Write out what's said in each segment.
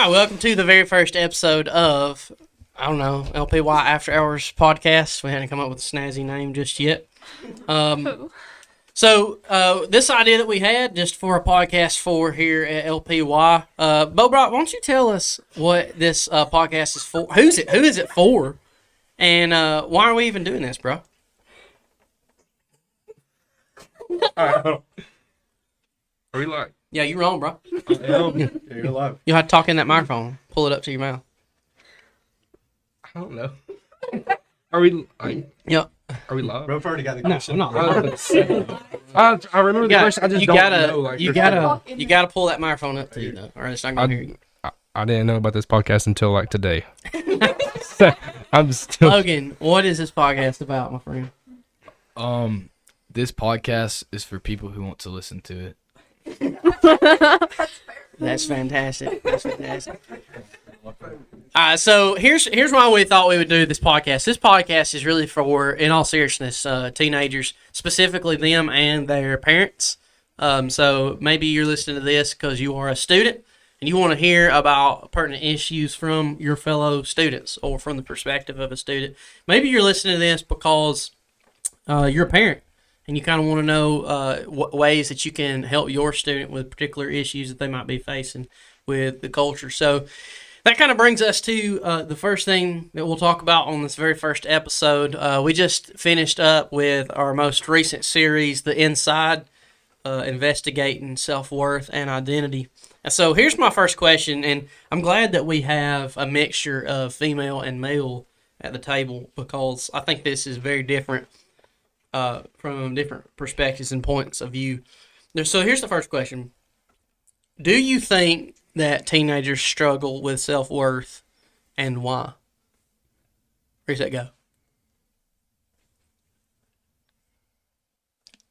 right, welcome to the very first episode of, I don't know, LPY After Hours podcast. We hadn't come up with a snazzy name just yet. So this idea that we had just for a podcast for here at LPY, Bo Brock, why don't you tell us what this podcast is for? Who is it for? And why are we even doing this, bro? Are we live? Yeah, you're wrong, bro. Yeah, you're live. You'll have to talk in that microphone. Pull it up to your mouth. I don't know. Are we? Yep. Are we live? Bro, already got the No, question. I'm not. I remember the question. I just don't know. Like, you gotta pull that microphone up to you though, or it's not gonna hear you. I didn't know about this podcast until like today. So, I'm still. Logan, what is this podcast about, my friend? This podcast is for people who want to listen to it. That's fantastic. That's fantastic. So here's why we thought we would do this podcast. This podcast is really for, in all seriousness, teenagers, specifically them and their parents. So maybe you're listening to this because you are a student and you want to hear about pertinent issues from your fellow students or from the perspective of a student. Maybe you're listening to this because you're a parent and you kind of want to know what ways that you can help your student with particular issues that they might be facing with the culture. So that kind of brings us to the first thing that we'll talk about on this very first episode. We just finished up with our most recent series, The Inside, investigating self-worth and identity. And so here's my first question, and I'm glad that we have a mixture of female and male at the table because I think this is very different from different perspectives and points of view. So here's the first question. Do you think that teenagers struggle with self-worth and why? Where's that go?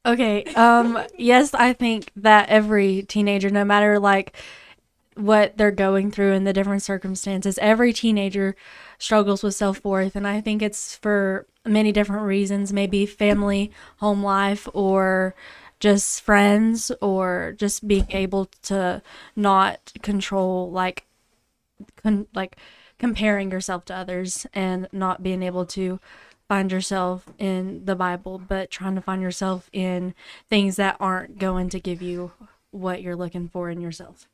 Okay, yes, I think that every teenager, no matter like what they're going through in the different circumstances, every teenager struggles with self-worth, and I think it's for many different reasons, maybe family, home life, or just friends, or just being able to not control like comparing yourself to others and not being able to find yourself in the Bible, but trying to find yourself in things that aren't going to give you what you're looking for in yourself.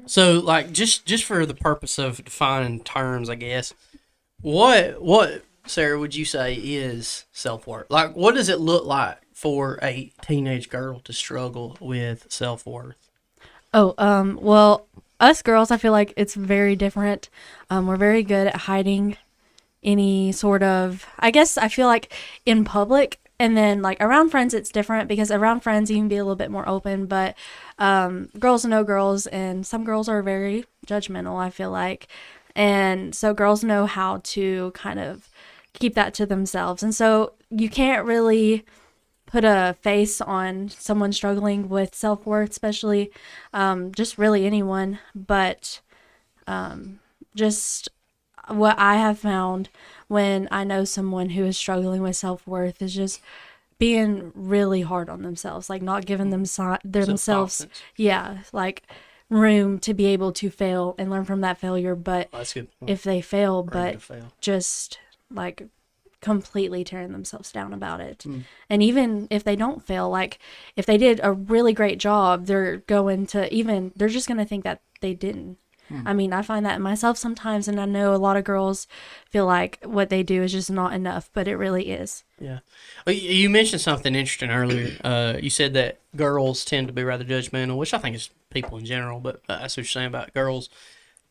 So, like, just for the purpose of defining terms, I guess, what Sarah would you say is self-worth? Like, what does it look like for a teenage girl to struggle with self-worth? Well, us girls, I feel like it's very different. We're very good at hiding any sort of, I guess I feel like in public, and then like around friends it's different because around friends you can be a little bit more open, but girls know girls, and some girls are very judgmental, I feel like, and so girls know how to kind of keep that to themselves, and so you can't really put a face on someone struggling with self-worth, especially just really anyone, but just what I have found when I know someone who is struggling with self-worth is just being really hard on themselves, like not giving themselves, like room to be able to fail and learn from that failure. But if they fail, just like completely tearing themselves down about it. And even if they don't fail, like if they did a really great job, they're just going to think that they didn't. I mean, I find that in myself sometimes, and I know a lot of girls feel like what they do is just not enough, but it really is. Yeah. Well, you mentioned something interesting earlier. You said that girls tend to be rather judgmental, which I think is people in general, but that's what you're saying about girls.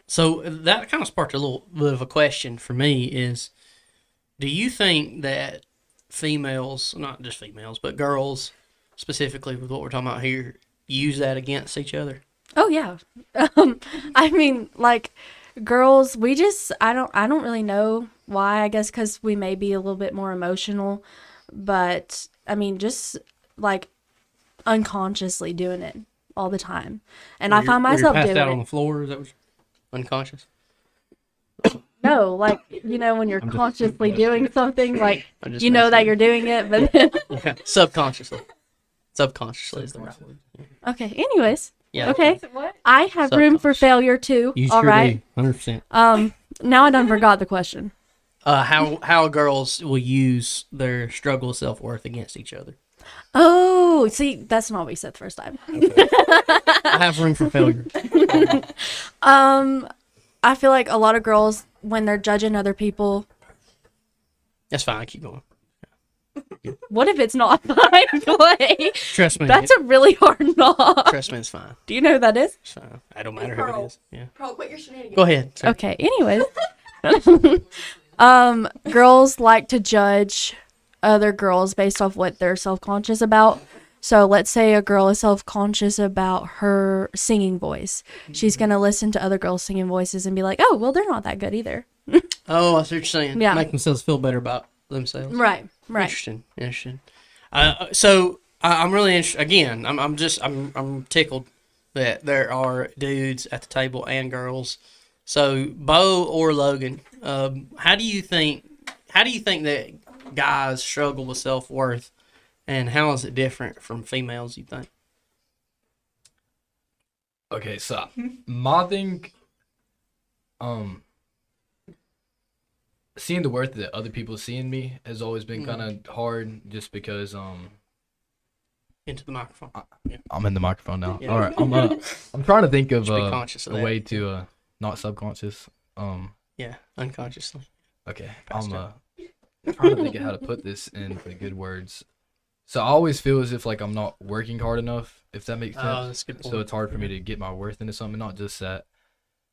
So that kind of sparked a little bit of a question for me is, do you think that females, not just females, but girls specifically with what we're talking about here, use that against each other? Oh yeah. I mean, like girls, I don't really know why, I guess because we may be a little bit more emotional, but I mean, just like unconsciously doing it all the time. And I find myself doing it. Passed out on the floor, is that what unconscious? No, like, when you're consciously doing something, like, that you're doing it, but then... Subconsciously. Subconsciously is the right word. Okay, anyways. Yeah. Okay. I have room for failure too. You All sure right. do. 100%. Now I done forgot the question. How girls will use their struggle of self-worth against each other. Oh, see, that's not what we said the first time. I have room for failure. I feel like a lot of girls, when they're judging other people, That's fine. Keep going. what if it's not fine? Clay? Trust me. That's a really hard knock. Trust me, it's fine. Do you know who that is? It's fine. I don't matter who it is. Yeah. Pearl, quit your shenanigans. Go ahead. Sir. Okay, anyways. Girls like to judge other girls based off what they're self-conscious about. So let's say a girl is self-conscious about her singing voice. She's going to listen to other girls' singing voices and be like, oh, well, they're not that good either. Oh, I see what you're saying. Yeah. Make themselves feel better about themselves. Right. Interesting. So I'm really interested. Again, I'm tickled that there are dudes at the table and girls. So Bo or Logan, how do you think that guys struggle with self-worth, and how is it different from females, you think? Okay, so my thing, seeing the worth that other people see in me has always been kind of hard, just because Into the microphone. I'm in the microphone now. Yeah. All right, I'm trying to think of Just be conscious of a that. way to not subconscious. Yeah, unconsciously. Okay, Faster. I'm trying to think of how to put this in the good words. So I always feel as if like I'm not working hard enough, if that makes sense. Oh, that's a good point. So it's hard for me to get my worth into something, not just that.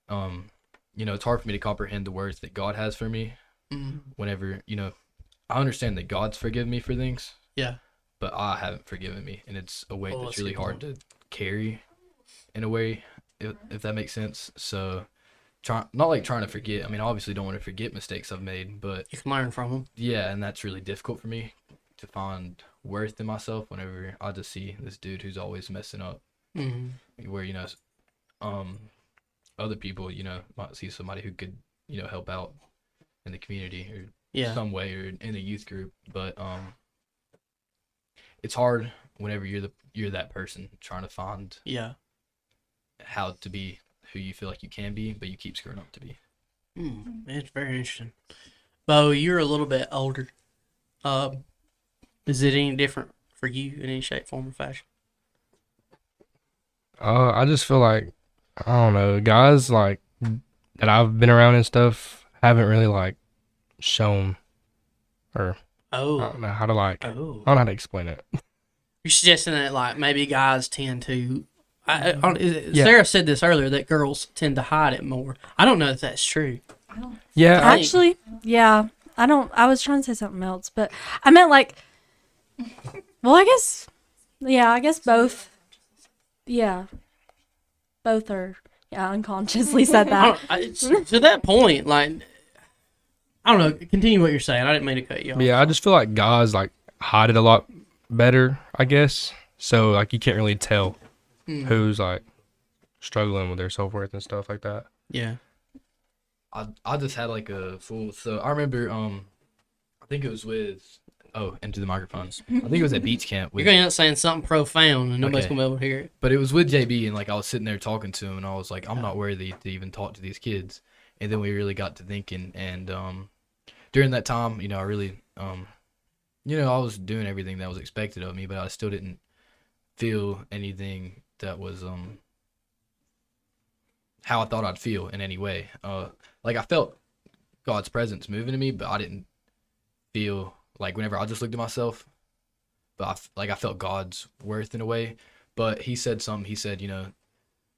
It's hard for me to comprehend the worth that God has for me. Mm. Whenever I understand that God's forgiven me for things, Yeah. but I haven't forgiven me, and it's a weight Oh, that's that's a really good hard to carry, in a way, if that makes sense. So, not trying to forget. I mean, obviously, don't want to forget mistakes I've made, but You can learn from them. yeah, and that's really difficult for me to find worth in myself whenever I just see this dude who's always messing up. Mm-hmm. Where other people might see somebody who could help out in the community or Yeah. some way, or in a youth group, but it's hard whenever you're that person trying to find Yeah. how to be who you feel like you can be, but you keep screwing up to be. It's very interesting. Bo, you're a little bit older. Is it any different for you in any shape, form, or fashion? I just feel like, I don't know, guys like that I've been around and stuff haven't really like shown, or I don't know how to I don't know how to explain it. You're suggesting that like maybe guys tend to. Yeah. Sarah said this earlier that girls tend to hide it more. I don't know if that's true. Yeah, Actually, yeah. I was trying to say something else, but I meant like, well, I guess both. Yeah. Both are, unconsciously said that. To that point, like, I don't know. Continue what you're saying. I didn't mean to cut you off. yeah, I just feel like guys like hide it a lot better, I guess. So like you can't really tell who's like struggling with their self-worth and stuff like that. Yeah. I just had like a full. So I remember I think it was with into the microphones. I think it was at beach camp. You're going to end up saying something profound and nobody's Okay. going to be able to hear it. But it was with JB, and like I was sitting there talking to him, and I was like, I'm not worthy to even talk to these kids. And then we really got to thinking, and during that time, I really I was doing everything that was expected of me, but I still didn't feel anything that was how I thought I'd feel in any way. Like I felt God's presence moving in me, but I didn't feel like whenever I just looked at myself, but I felt God's worth in a way. But he said something. He said,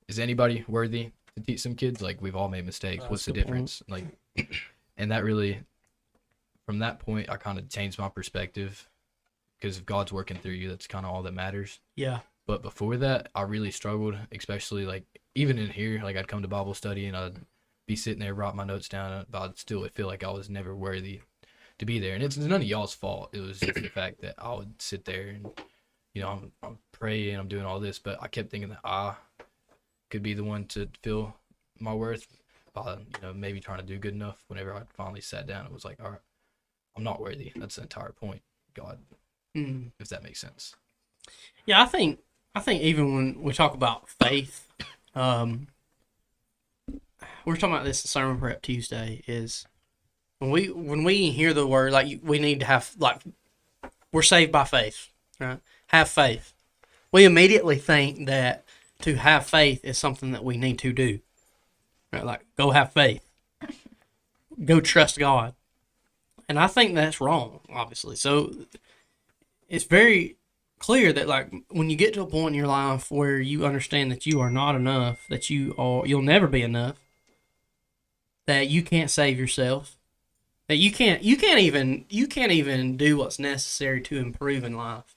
is anybody worthy to teach some kids? Like, we've all made mistakes. What's the difference? Like, and that really, from that point, I kind of changed my perspective, because if God's working through you, that's kind of all that matters. Yeah. But before that, I really struggled, especially like even in here, like I'd come to Bible study and I'd be sitting there, write my notes down, but I'd still feel like I was never worthy to be there. And it's none of y'all's fault. It was just the fact that I would sit there and, I'm praying, I'm doing all this, but I kept thinking that I could be the one to feel my worth by, maybe trying to do good enough. Whenever I finally sat down, it was like, all right, I'm not worthy. That's the entire point, God, if that makes sense. Yeah, I think I think even when we talk about faith, we were talking about this in Sermon Prep Tuesday, is when we hear the word, like, we need to have, like, we're saved by faith, right? Have faith. We immediately think that to have faith is something that we need to do, right? Like, go have faith. Go trust God. And I think that's wrong, obviously. So it's very clear that, like, when you get to a point in your life where you understand that you are not enough, that you'll never be enough, that you can't save yourself, that you can't even do what's necessary to improve in life,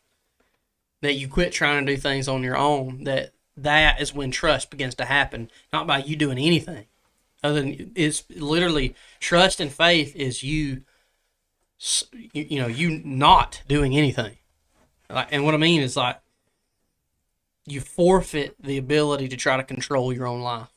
that you quit trying to do things on your own, that is when trust begins to happen, not by you doing anything. Other than, it's literally trust and faith is you not doing anything. Like, and what I mean is, like, you forfeit the ability to try to control your own life.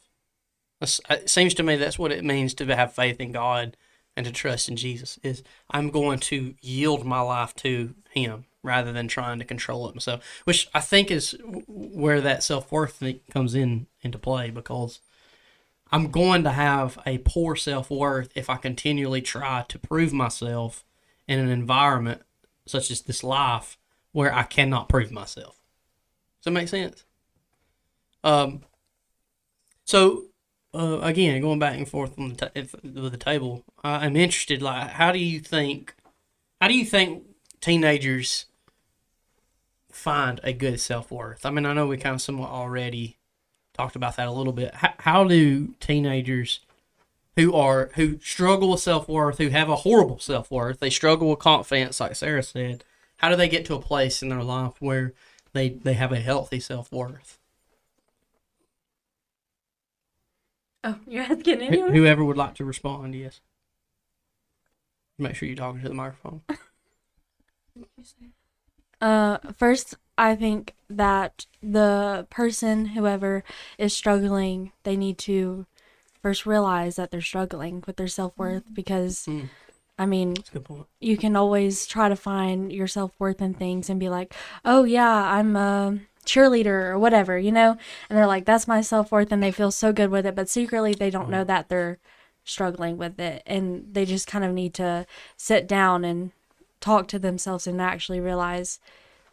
It seems to me that's what it means to have faith in God and to trust in Jesus, is I'm going to yield my life to Him rather than trying to control it myself, which I think is where that self-worth thing comes into play, because I'm going to have a poor self-worth if I continually try to prove myself in an environment such as this life where I cannot prove myself. Does that make sense? Again, going back and forth on with the table, I'm interested. Like, how do you think teenagers find a good self-worth? I mean, I know we kind of somewhat already talked about that a little bit. How do teenagers who struggle with self-worth, who have a horrible self-worth, they struggle with confidence, like Sarah said, how do they get to a place in their life where they have a healthy self-worth? Oh, you're asking anyone? Whoever would like to respond, yes. Make sure you're talking to the microphone. First, I think that the person, whoever is struggling, they need to first realize that they're struggling with their self-worth, because I mean, that's a good point. You can always try to find your self-worth in things and be like, oh yeah, I'm a cheerleader or whatever, and they're like, that's my self-worth, and they feel so good with it, but secretly they don't know that they're struggling with it, and they just kind of need to sit down and talk to themselves and actually realize,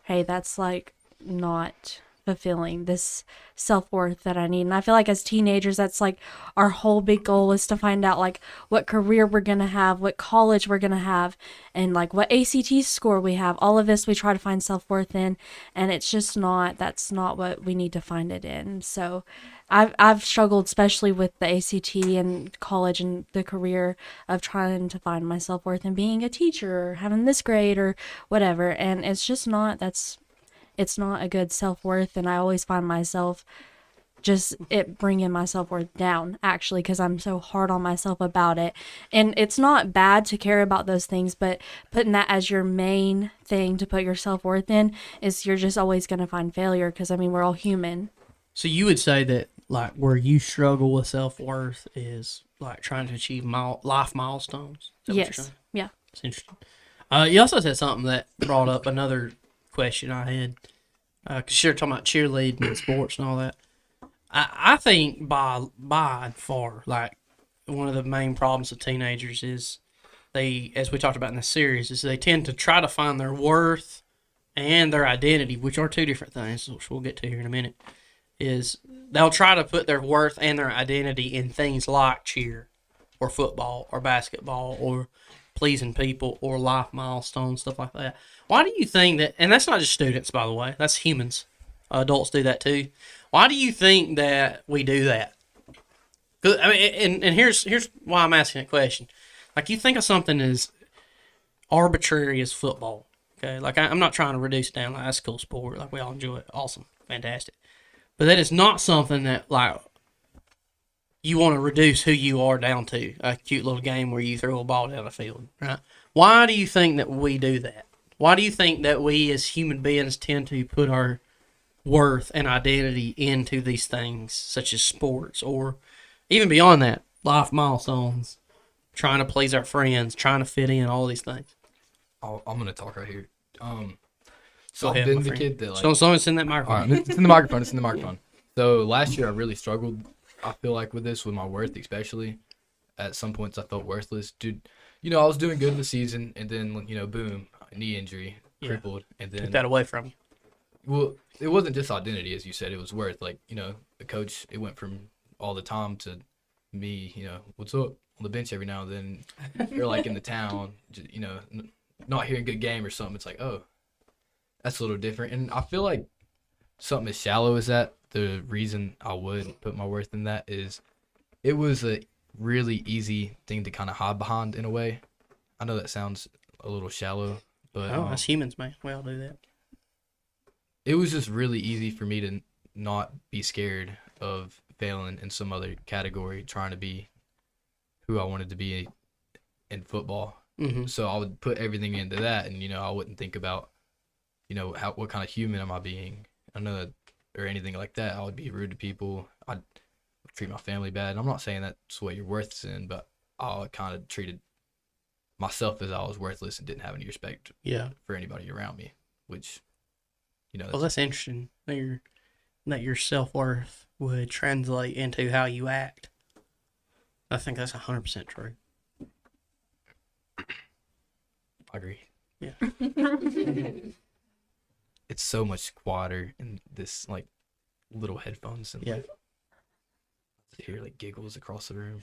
hey, that's like not fulfilling this self-worth that I need. And I feel like as teenagers, that's like our whole big goal is to find out like what career we're gonna have, what college we're gonna have, and like what ACT score we have. All of this we try to find self-worth in, and that's not what we need to find it in. So I've struggled especially with the ACT and college and the career of trying to find my self-worth in being a teacher or having this grade or whatever, and it's not a good self-worth, and I always find myself just bringing my self-worth down, actually, because I'm so hard on myself about it. And it's not bad to care about those things, but putting that as your main thing to put your self-worth in is you're just always going to find failure, because, I mean, we're all human. So you would say that, like, where you struggle with self-worth is, like, trying to achieve life milestones? Yes. Yeah. It's interesting. You also said something that brought up another question I had, because you're talking about cheerleading and sports and all that. I think by far, like, one of the main problems of teenagers is as we talked about in this series, is they tend to try to find their worth and their identity, which are two different things, which we'll get to here in a minute. Is they'll try to put their worth and their identity in things like cheer or football or basketball or pleasing people or life milestones, stuff like that. Why do you think that, and that's not just students, by the way, that's humans, adults do that too. Why do you think that we do that? I mean, and here's why I'm asking that question. Like, you think of something as arbitrary as football, okay? Like, I'm not trying to reduce it down, like, that's a cool sport, like, we all enjoy it, awesome, fantastic. But that is not something that, like, you want to reduce who you are down to, a cute little game where you throw a ball down the field, right? Why do you think that we do that? Why do you think that we as human beings tend to put our worth and identity into these things, such as sports, or even beyond that, life milestones, trying to please our friends, trying to fit in, all these things? I'm going to talk right here. So Go I've ahead, been my the friend. kid that like. So it's in that microphone. All right, it's in the microphone. It's in the microphone. So last year I really struggled. I feel like with this, with my worth especially. At some points I felt worthless, dude. You know, I was doing good in the season, and then boom, knee injury, crippled, and then Took that away from you. well, it wasn't just identity, as you said. It was worth. Like, the coach, it went from all the time to me, what's up on the bench every now and then. Or like in the town, not hearing a good game or something. It's like, oh, that's a little different. And I feel like something as shallow as that, the reason I would put my worth in that is it was a really easy thing to kind of hide behind in a way. I know that sounds a little shallow, but that's humans, man. We all do that. It was just really easy for me to not be scared of failing in some other category, trying to be who I wanted to be in football. Mm-hmm. So I would put everything into that, and I wouldn't think about what kind of human am I being. I know that, or anything like that. I would be rude to people. I'd treat my family bad. I'm not saying that's what your worth is in, but I kind of treated myself as I was worthless and didn't have any respect for anybody around me, which well, that's interesting that your self-worth would translate into how you act. I think that's 100% true. I agree. Yeah. It's so much quieter in this little headphones, and you hear giggles across the room.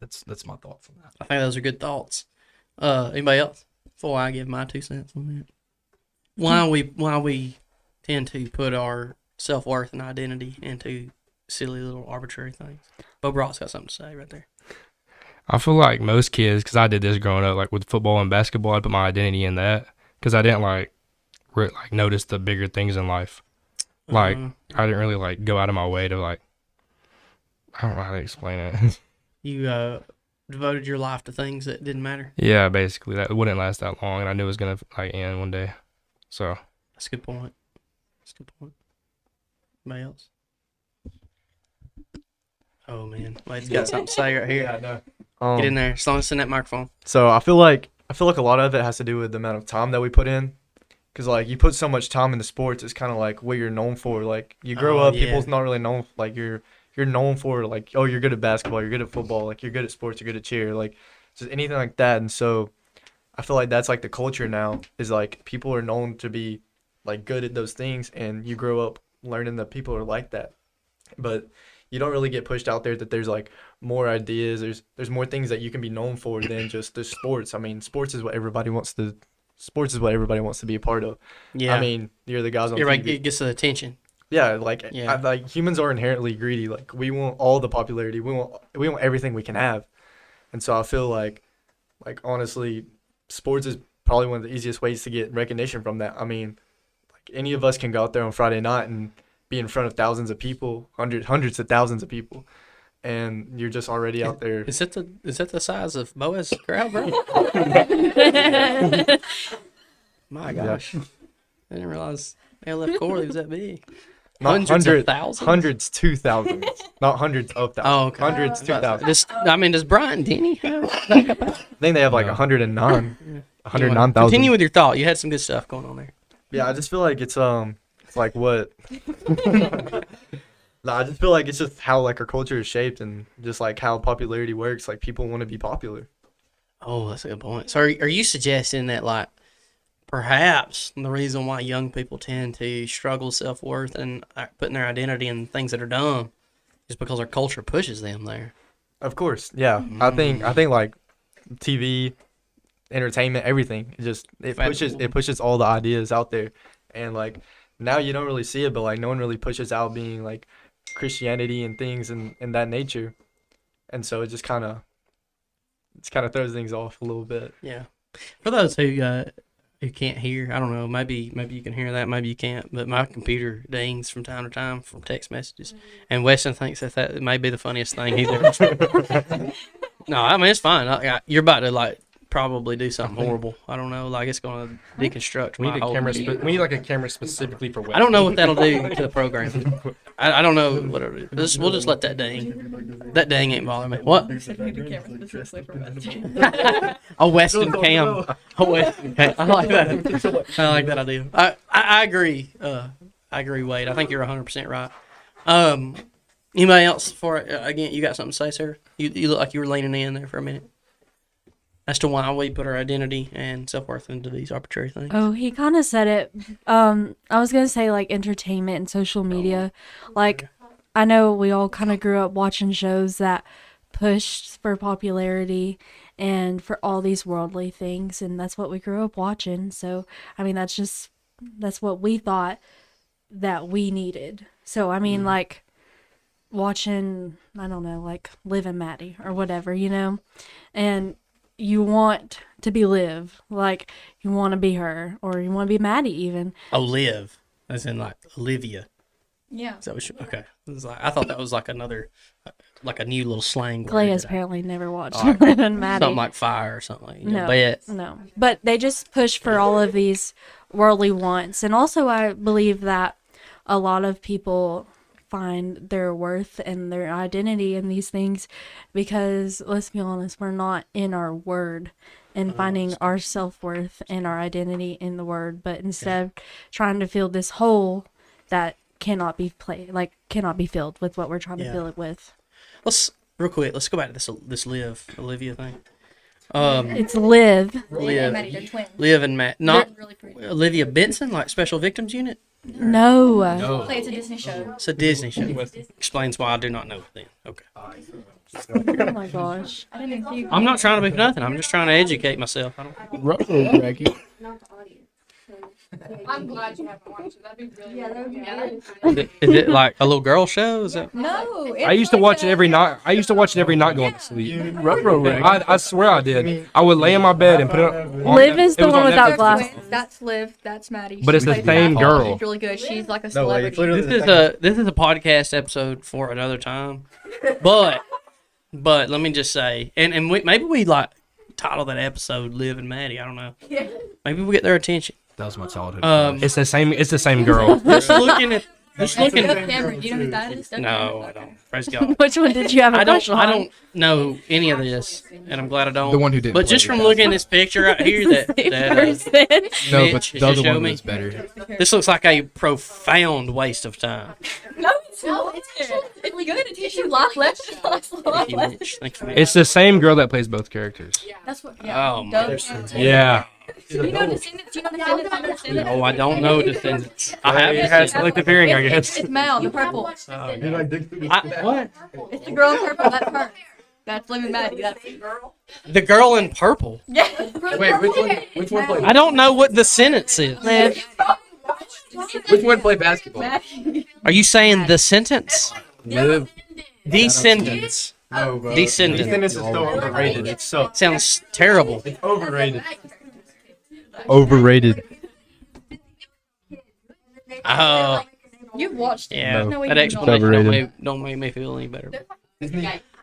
That's my thoughts on that. I think those are good thoughts. Anybody else? Before I give my 2 cents on that, why we tend to put our self-worth and identity into silly little arbitrary things. Bo Brock's got something to say right there. I feel like most kids, because I did this growing up, with football and basketball, I put my identity in that because I didn't notice the bigger things in life. I didn't really go out of my way to I don't know how to explain it. You devoted your life to things that didn't matter. Yeah, basically that wouldn't last that long, and I knew it was gonna end one day. So that's a good point. Anybody else? Oh man, Wade's got something to say right here. Yeah, I know. Get in there. As long as it's in that microphone. So I feel like a lot of it has to do with the amount of time that we put in. Because, you put so much time into sports, it's kind of what you're known for. You grow up, people's not really known, you're known for, oh, you're good at basketball, you're good at football, you're good at sports, you're good at cheer, just anything like that. And so I feel like that's, the culture now is, people are known to be, good at those things, and you grow up learning that people are like that. But you don't really get pushed out there that there's, more ideas, there's more things that you can be known for than just the sports. I mean, sports is what everybody wants to be a part of. Yeah. I mean, you're the guys on TV. It gets the attention. Yeah, humans are inherently greedy. We want all the popularity. We want everything we can have. And so I feel honestly, sports is probably one of the easiest ways to get recognition from that. I mean, any of us can go out there on Friday night and be in front of thousands of people, hundreds of thousands of people. And you're just already out there. Is that the size of Boaz's crowd, bro? My gosh. I didn't realize LF Corley was that big. Not hundreds of thousands? Hundreds to thousands. Not hundreds of thousands. Oh, okay. Hundreds to thousands. Does Brian Denny have I think they have 109. 109,000. Continue with your thought. You had some good stuff going on there. Yeah, I just feel like it's what? No, I just feel like it's just how our culture is shaped and just how popularity works. People want to be popular. Oh, that's a good point. So are you suggesting that perhaps the reason why young people tend to struggle self-worth and putting their identity in things that are dumb is because our culture pushes them there? Of course, yeah. I think TV, entertainment, everything. It pushes all the ideas out there, and now you don't really see it, but no one really pushes out being Christianity and things and that nature, and so it just kind of throws things off a little bit. Yeah, for those who can't hear, I don't know, maybe you can hear that, maybe you can't, but my computer dings from time to time from text messages, and Weston thinks that may be the funniest thing he's ever. No, I mean it's fine. You're about to probably do something horrible. I don't know. Like it's going to deconstruct We my need a whole camera. view. We need like a camera specifically for. I don't know what that'll do to the program. I don't know what it'll do. We'll just let that dang. That dang ain't bothering me. What? A Western cam. A Western cam. I like that. I like that idea. I agree. I agree, Wade. I think you're 100% right. Anybody else again, you got something to say, sir? You look like you were leaning in there for a minute. As to why we put our identity and self-worth into these arbitrary things. Oh, he kind of said it. I was going to say, like, entertainment and social media. Like, I know we all kind of grew up watching shows that pushed for popularity and for all these worldly things, and that's what we grew up watching. So, I mean, that's what we thought that we needed. So, I mean, like, watching, I don't know, like, Liv and Maddie or whatever, and you want to be Liv, like you want to be her, or you want to be Maddie even. Oh, Liv, as in like Olivia. Yeah. Is that what okay. I thought that was like another, like a new little slang word. Clay has apparently never watched Liv and Maddie. Something like fire or something. No. But they just push for all of these worldly wants, and also I believe that a lot of people find their worth and their identity in these things because, let's be honest, we're not in our word and finding our self-worth and our identity in the word, but instead trying to fill this hole that cannot be filled with what we're trying to fill it with. Let's go back to this Liv Olivia thing. It's Liv and Maddie, they're twins. Liv and Matt, not Really pretty. Olivia Benson, like Special Victims Unit. No. Clay, it's a Disney show. It's a Disney show. Explains why I do not know it then. Okay. Oh my gosh. I didn't think you. I'm not trying to be nothing. I'm just trying to educate myself. I don't. I'm glad you haven't watched it. That'd be really Is it like a little girl show? Is that? No. I used to watch it every night. I used to watch it every night going to sleep. I swear I did. I would lay in my bed and put it on. Liv is the one without glasses. That's Liv. That's Maddie. But it's the plays same basketball. girl. She's really good. She's like a No way, celebrity. it's literally This is a podcast episode for another time. But let me just say, and maybe we like title that episode "Liv and Maddie." I don't know. Maybe we get their attention. That was my childhood. It's the same girl. Just looking at. Just looking. Dove Cameron. Do you know who that is? Dove No, Cameron? I don't. Praise God. Which one did you have a I crush on? don't know any of this, and I'm glad I don't. The one who didn't But play just from it. looking at this picture right here, that No, but Mitch the just other showed one me. was better. This looks like a profound waste of time. No, it's not. It's good. It teaches you life lessons. Thank you, Mitch. Thank you, Mitch. It's the same girl that plays both characters. That's what. Oh, my. Dove Cameron. Yeah. You know Descendants? You know Descendants? No, I don't know Descendants. I have It has Descendants. selective hearing, I guess. It's Mal, the purple. What? It's the girl in purple. That's her. That's Liv and Maddie. That's The girl in purple. yeah. Wait, which one played? I don't know what Descendants is. Liv. Which one played basketball? Maddie. Are you saying the sentence? Liv. Descendants. No, bro. Descendant. Descendants is so overrated. It sucks. Sounds terrible. It's overrated. Overrated. Oh, You've watched it. yeah. No way That you explanation Overrated. don't make me feel any better.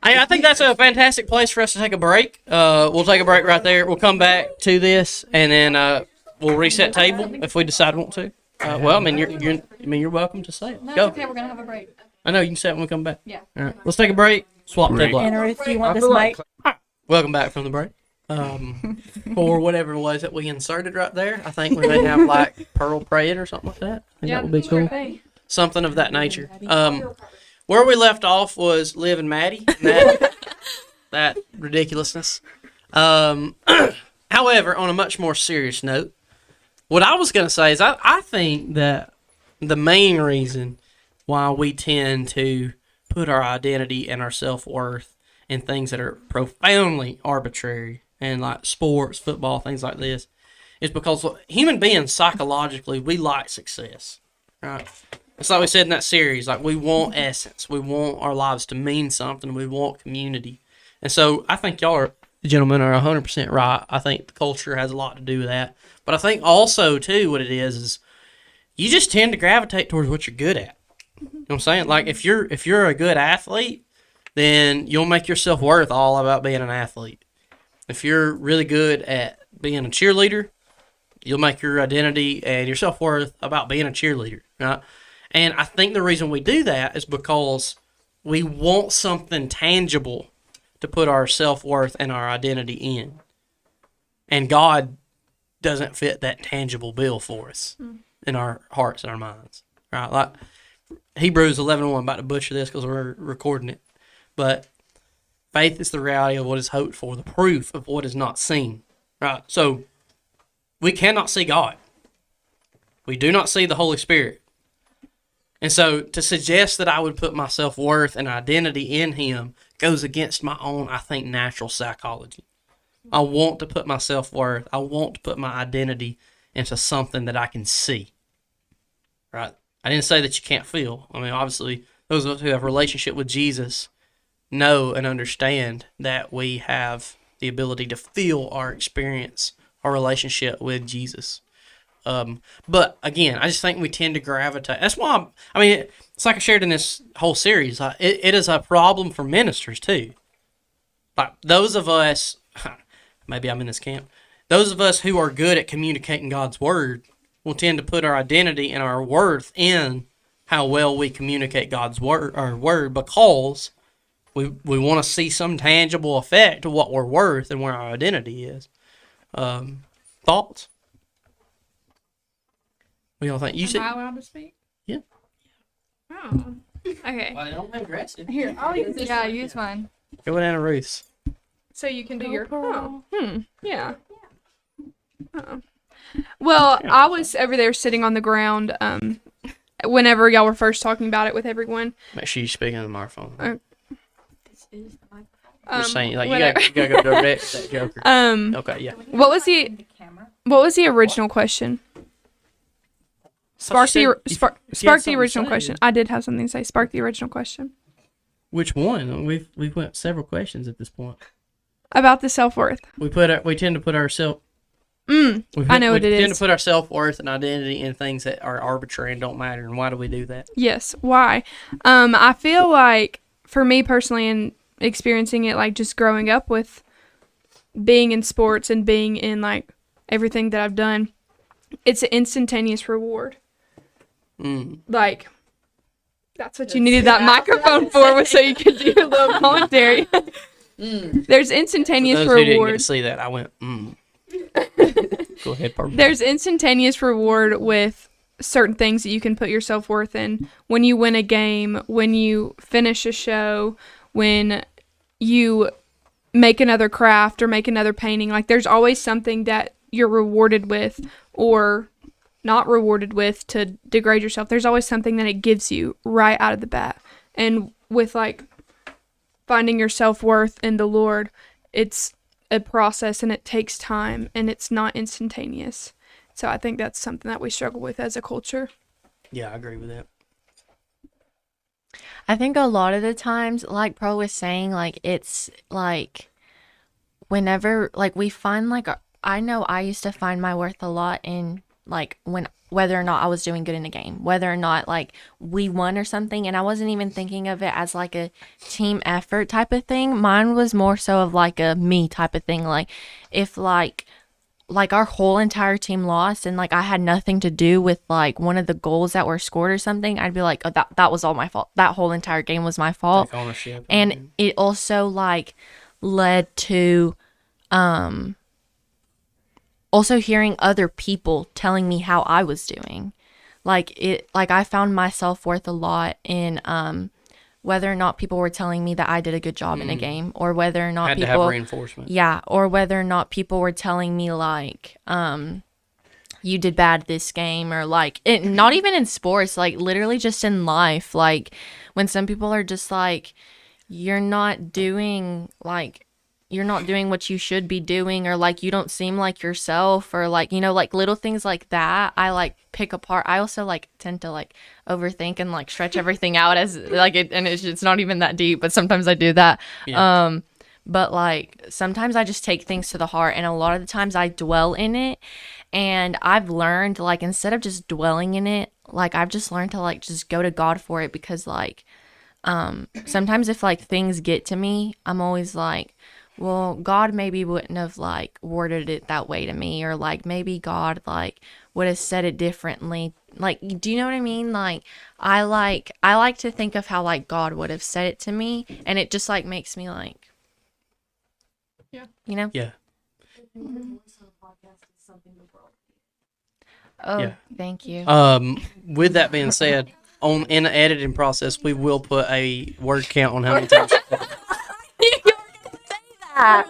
I think that's a fantastic place for us to take a break. We'll take a break right there. We'll come back to this, and then we'll reset table if we decide we want to. Well, I mean, you're welcome to say it. No, Go. it's okay. We're gonna have a break. I know you can say it when we come back. Yeah. All right. Let's take a break. Swap table out. And Ruth, do you want I this feel mic? like Welcome back from the break. For whatever it was that we inserted right there, I think we may have like pearl prayed or something like that. I think that would be cool. Something of that nature. Where we left off was Liv and Maddie. That ridiculousness. However, on a much more serious note, what I was going to say is I think that the main reason why we tend to put our identity and our self-worth in things that are profoundly arbitrary and like sports, football, things like this, is because human beings psychologically, we like success, right? It's like we said in that series, like we want essence. We want our lives to mean something. We want community. And so I think gentlemen are 100% right. I think the culture has a lot to do with that. But I think also, too, what it is you just tend to gravitate towards what you're good at. You know what I'm saying? Like if you're a good athlete, then you'll make your self-worth all about being an athlete. If you're really good at being a cheerleader, you'll make your identity and your self-worth about being a cheerleader, right? And I think the reason we do that is because we want something tangible to put our self-worth and our identity in. And God doesn't fit that tangible bill for us in our hearts and our minds, right? Like Hebrews 11:1, I'm about to butcher this because we're recording it. But faith is the reality of what is hoped for, the proof of what is not seen, right? So we cannot see God. We do not see the Holy Spirit. And so to suggest that I would put my self-worth and identity in him goes against my own, I think, natural psychology. I want to put my self-worth, I want to put my identity into something that I can see, right? I didn't say that you can't feel. I mean, obviously, those of us who have a relationship with Jesus know and understand that we have the ability to feel our experience, our relationship with Jesus. But again, I just think we tend to gravitate. That's why, it's like I shared in this whole series. It is a problem for ministers too. Like those of us, maybe I'm in this camp. Those of us who are good at communicating God's word will tend to put our identity and our worth in how well we communicate God's word, because we want to see some tangible effect of what we're worth and where our identity is. Thoughts? What do y'all think? Am I allowed to speak? Yeah. Oh. Okay. Well, don't be aggressive. Here, I'll use this. Yeah, use mine. Go with Anna Ruth's. So you can do your. Oh. Yeah. Oh. Well, I was over there sitting on the ground. Whenever y'all were first talking about it with everyone. Make sure you speak in the microphone. This is the microphone. Just saying, like you gotta go direct to that joker. Okay, yeah. What was the original question? Spark the original question. I did have something to say. Spark the original question. Which one? We've went several questions at this point. About the self-worth. We tend to put ourselves. I know what it is. We tend to put our self-worth and identity in things that are arbitrary and don't matter. And why do we do that? Yes. Why? I feel like, for me personally, and experiencing it, like just growing up with being in sports and being in like everything that I've done, it's an instantaneous reward. Like, that's what you needed that microphone for, so you could do a little commentary. There's instantaneous for those who didn't get to reward. see that, I went, Go ahead, pardon. There's instantaneous reward with certain things that you can put your self-worth in. When you win a game, when you finish a show, when you make another craft or make another painting, like there's always something that you're rewarded with or not rewarded with to degrade yourself. There's always something that it gives you right out of the bat. And with like finding your self-worth in the Lord, it's a process and it takes time and it's not instantaneous. So I think that's something that we struggle with as a culture. Yeah, I agree with that. I think a lot of the times, like Pro was saying, like it's like whenever like we find like I know I used to find my worth a lot in like whether or not I was doing good in a game, whether or not like we won or something, and I wasn't even thinking of it as like a team effort type of thing. Mine was more so of like a me type of thing. Like if like our whole entire team lost and like I had nothing to do with like one of the goals that were scored or something, I'd be like, oh, that was all my fault. That whole entire game was my fault. Take ownership. And it also like led to also hearing other people telling me how I was doing. Like I found my self-worth a lot in whether or not people were telling me that I did a good job in a game, or whether or not had people to have reinforcement. Yeah, or whether or not people were telling me like you did bad this game, or like not even in sports, like literally just in life. Like when some people are just like, you're not doing what you should be doing, or like you don't seem like yourself, or like, you know, like little things like that I like pick apart. I also like tend to like overthink and like stretch everything out as like it, and it's not even that deep, but sometimes I do that. Yeah. But like sometimes I just take things to the heart, and a lot of the times I dwell in it. And I've learned like instead of just dwelling in it, like I've just learned to like just go to God for it, because like sometimes if like things get to me, I'm always like, well, God maybe wouldn't have like worded it that way to me, or like maybe God like would have said it differently. Like, do you know what I mean? Like, I like to think of how like God would have said it to me, and it just like makes me like, you know? Yeah. Oh, Yeah. thank you. With that being said, in the editing process, we will put a word count on how many times. I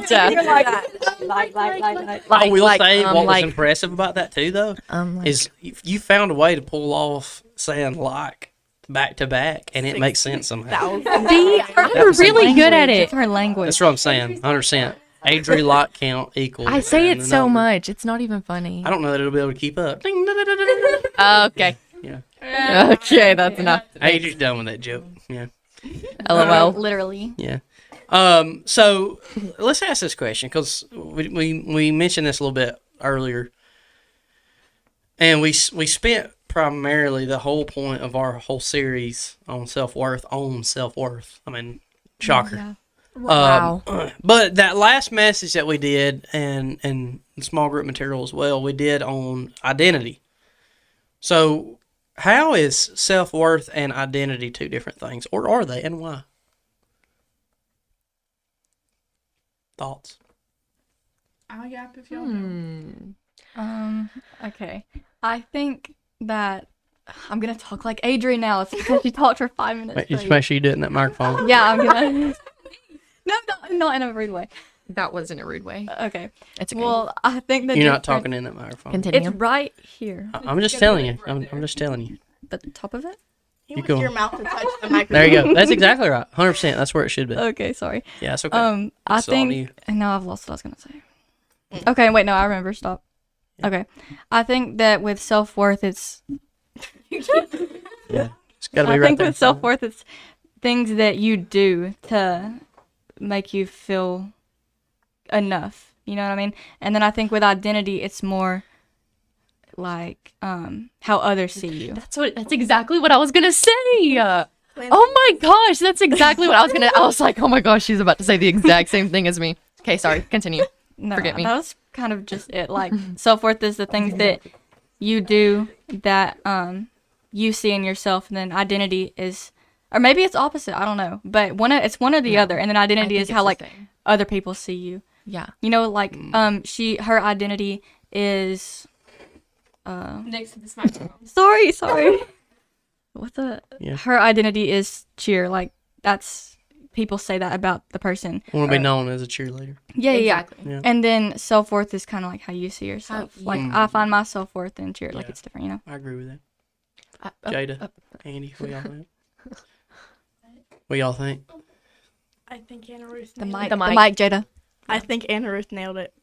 will say what was impressive about that too, though, is you found a way to pull off saying like back to back, and it makes sense somehow. See, you're really good at it. It's her language. That's what I'm saying. 100%. Adri like count equals. I say it so much. It's not even funny. I don't know that it'll be able to keep up. Okay. Yeah. Okay, that's enough. Adri's done with that joke. Yeah. LOL. Literally. Yeah. So let's ask this question, because we mentioned this a little bit earlier, and we spent primarily the whole point of our whole series on self-worth. I mean, shocker. Yeah. Wow. But that last message that we did, and the small group material as well, we did on identity. So how is self-worth and identity two different things, or are they, and why? Thoughts? I'll yap if y'all know. Okay. I think that I'm gonna talk like Adrian now. It's because she talked for 5 minutes. Just straight. make sure you do it in that microphone. Yeah, I'm gonna. No, not in a rude way. That wasn't a rude way. Okay. It's okay. Well, I think that You're not talking in that microphone. Continue. It's right here. I'm just telling you. I'm just telling you. The top of it. You go. Your mouth to touch the microphone. There you go. That's exactly right. 100%. That's where it should be. Okay, sorry. Yeah, that's okay. I It's on you. think. No, I've lost what I was gonna say. Okay, wait. No, I remember. Stop. Okay, I think that with self-worth, it's. Yeah. It's got to be I right think there. with self-worth, it's things that you do to make you feel enough. You know what I mean? And then I think with identity, it's more like how others see you. That's exactly what I was gonna say. Oh my gosh, that's exactly what I was gonna. I was like, oh my gosh, she's about to say the exact same thing as me. Okay, sorry. Continue. No, Forget me. That was kind of just it. Like self-worth is the things that you do that you see in yourself, and then identity is, or maybe it's opposite. I don't know, but it's one or the other, and then identity is how like other people see you. Yeah. You know, like her identity is. Next to this microphone. Sorry. What's a? Yeah. Her identity is cheer. Like that's people say that about the person. Want to be known as a cheerleader. Yeah, Exactly. Yeah. And then self-worth is kind of like how you see yourself. Like I find my self-worth in cheer. Like Yeah. it's different, you know. I agree with that. Jada, Andy, what y'all think? What y'all think? I think Anna Ruth The nailed mic, it. the mic, Jada. I think Anna Ruth nailed it.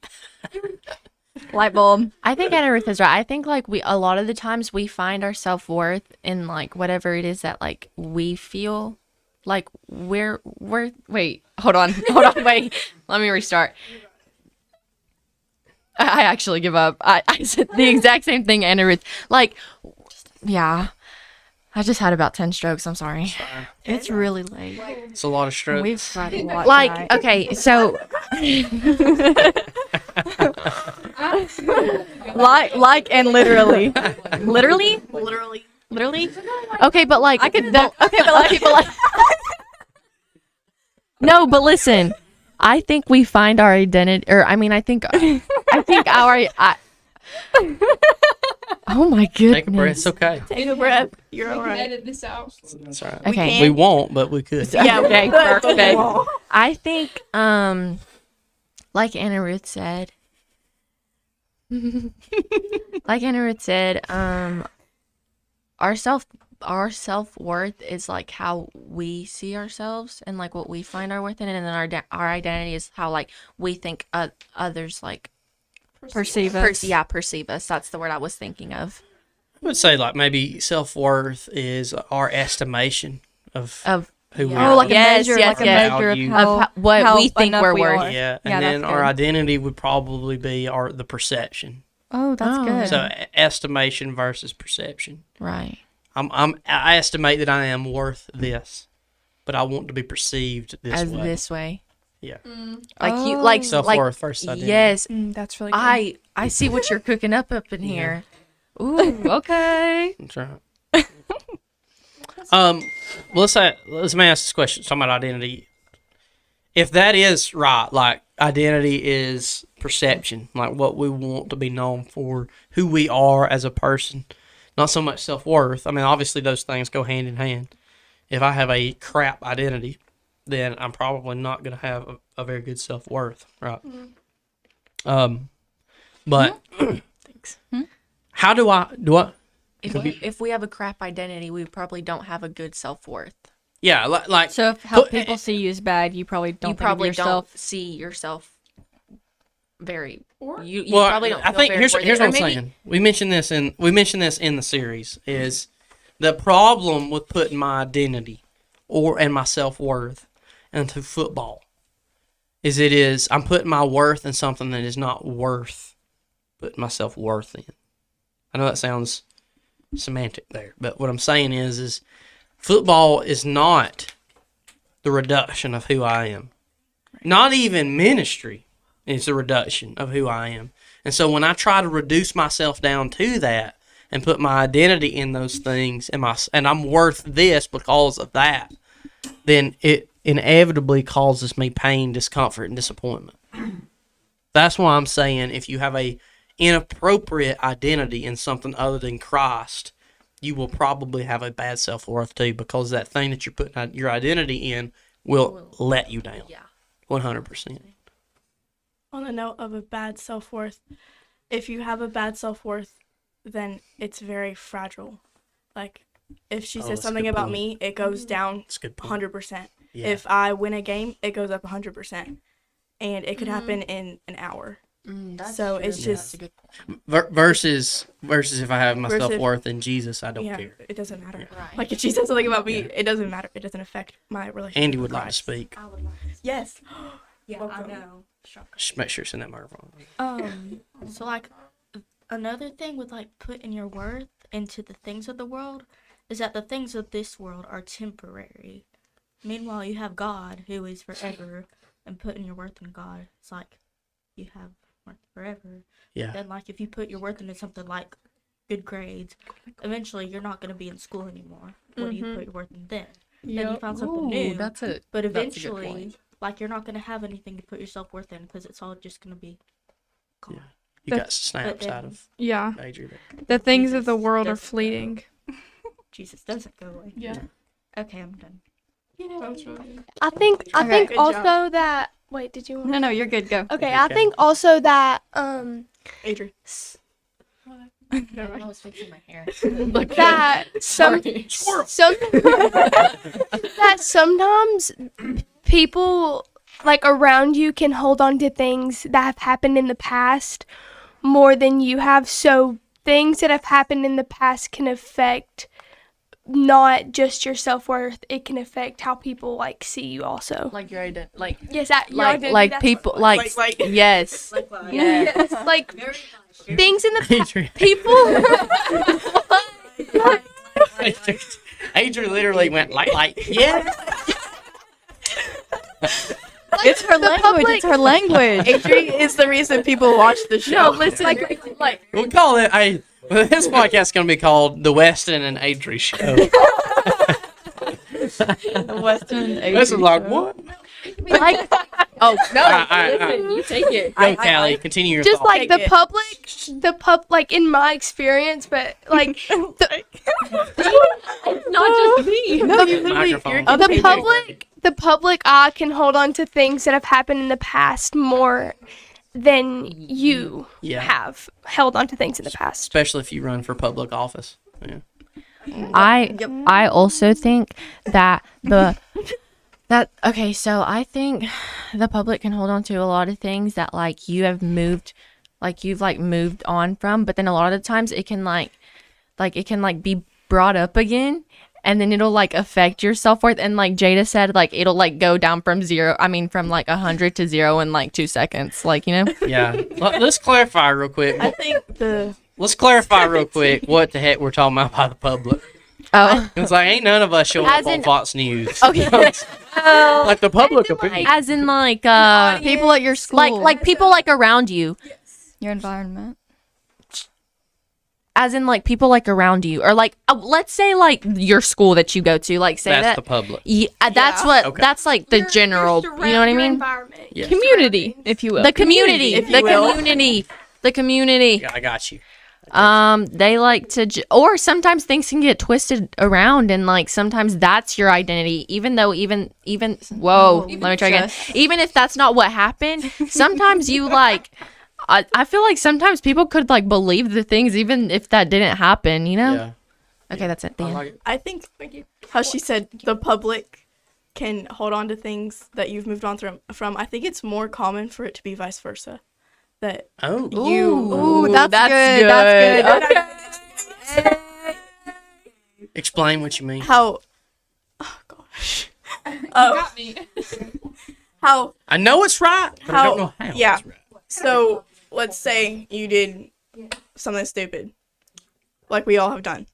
Light bulb. I think Anna Ruth is right. I think like a lot of the times we find our self-worth in like whatever it is that like we feel like we're wait, hold on, wait. Let me restart. I actually give up. I said the exact same thing, Anna Ruth. Like, yeah. I just had about 10 strokes. I'm sorry. It's really late. It's a lot of strokes. We've tried a lot Like, tonight. okay, so like and literally. Literally? Literally. okay, but like I could okay, but like no, but listen. I think we find our identity, or I mean, I think our. Oh my goodness! Take a breath. It's okay. Take a breath. You're We all can right. edit this out. It's all right. Okay. We won't, but we could. Yeah, Okay, but perfect. won't. I think, like Anna Ruth said, our self-worth is like how we see ourselves and like what we find our worth in, and then our identity is how like we think others like Perceive us. perceive us. That's the word I was thinking of. I would say like maybe self-worth is our estimation of who we yeah. are. Oh, like a Yes, measure, yes, like yes. a measure of Value. how, what how we think enough we're we worth. are. Yeah, and Yeah, then that's our good. identity would probably be the perception. Oh, that's Oh. good. So estimation versus perception. Right. I estimate that I am worth this, but I want to be perceived this As way. this way. Yeah. Like you like Self-worth versus identity. Yes, That's really good. I see what you're cooking up in here. Ooh, okay. That's right. Well, let's me ask this question. Talking about identity. If that is right, like identity is perception, like what we want to be known for, who we are as a person, not so much self-worth. I mean, obviously those things go hand in hand. If I have a crap identity, then I'm probably not going to have a very good self-worth, right? But Thanks. how do I If we have a crap identity, we probably don't have a good self-worth. Yeah, like So if how people see you as bad, you probably don't. You think probably of yourself. don't see yourself very. You well, probably don't. I Feel think very here's worthy. what Or I'm maybe- saying. We mentioned this in the series is the problem with putting my identity and my self-worth into football is I'm putting my worth in something that is not worth putting my self-worth in. I know that sounds semantic there, but what I'm saying is football is not the reduction of who I am. Not even ministry is the reduction of who I am. And so when I try to reduce myself down to that and put my identity in those things and I'm worth this because of that, then it inevitably causes me pain, discomfort, and disappointment. That's why I'm saying if you have a inappropriate identity in something other than Christ, you will probably have a bad self-worth too, because that thing that you're putting your identity in will let you down. Yeah. 100%. On the note of a bad self-worth, if you have a bad self-worth, then it's very fragile. Like, if she that's says a something good about point. me, it goes down That's a good point. 100%. Yeah. If I win a game, it goes up 100%. And it could happen in an hour. So it's just... Versus if I have my Versus- self-worth in Jesus, I don't yeah, care. it doesn't matter. Right. Like, if she says something about me, it doesn't matter. It doesn't affect my relationship Andy with would like to Christ. speak. Yes. Yeah, Welcome. I know. Just make sure it's in that microphone. So like another thing with like putting your worth into the things of the world is that the things of this world are temporary. Meanwhile, you have God who is forever, and putting your worth in God, it's like you have worth forever. Yeah. Then like if you put your worth into something like good grades, eventually you're not going to be in school anymore. What do you put your worth in then? Then you find something new. That's it. But that's a good eventually, point. like you're not going to have anything to put your self-worth in because it's all just going to be gone. Yeah. You got snaps out of Yeah. Adrian. The things of the Jesus world are doesn't go. fleeting. Jesus doesn't go away. Yeah. Okay, I'm done. I think Good job. also that wait, did you No, you're good. Go. Okay, I think also that Adrian. I was fixing my hair. that some that sometimes people like around you can hold on to things that have happened in the past more than you have. So things that have happened in the past can affect not just your self-worth, it can affect how people like see you also. Like your identity. Like Yes, that your like identity, like that's people what- like yes. yes, like things in the Adrian. people Adrian literally went like yeah. It's her language. It's her language. Adrian is the reason people watch the show. no, listen, like We'll call it this podcast is going to be called the Weston and Adrian Show. Western. This is like what? like Oh no! All right. Listen, you take it. Go, Callie. Continue your just thought. like the public like in my experience, but like Not just me. Microphone. the public eye can hold on to things that have happened in the past more than you Yeah. have held on to things in the past. Especially if you run for public office. Yeah. I also think that okay, so I think the public can hold on to a lot of things that like you have moved on from, but then a lot of times it can be brought up again, and then it'll like affect your self-worth, and like Jada said, like it'll like go down from 100 to 0 in like 2 seconds, like, you know. Yeah. Let's clarify real quick. I think Let's clarify real quick what the heck we're talking about by the public. Oh. It's like ain't none of us showing As up on in- Fox News. Okay. Like the public opinion. As in like People at your school. like people like around you. your environment. As in like people like around you, or like let's say like your school that you go to, like say That's that. the public. Yeah, that's what. Okay. That's like the general. You know what I mean? Yeah. Community, if you will. The community. if The you will. community. The community. Yeah, I got you. They like to, or sometimes things can get twisted around, and like sometimes that's your identity, even though even whoa, let me try again. Even if that's not what happened, sometimes you like. I feel like sometimes people could like believe the things even if that didn't happen, you know? Yeah. Okay, that's it. I Dan. like it. I think how she said the public can hold on to things that you've moved on from. I think it's more common for it to be vice versa. That Oh. you. Ooh, that's good. That's good. Explain what you mean. How. Oh gosh. Got me. How. I know it's right, but I don't know how. Yeah. It's right. So let's say you did something stupid, like we all have done,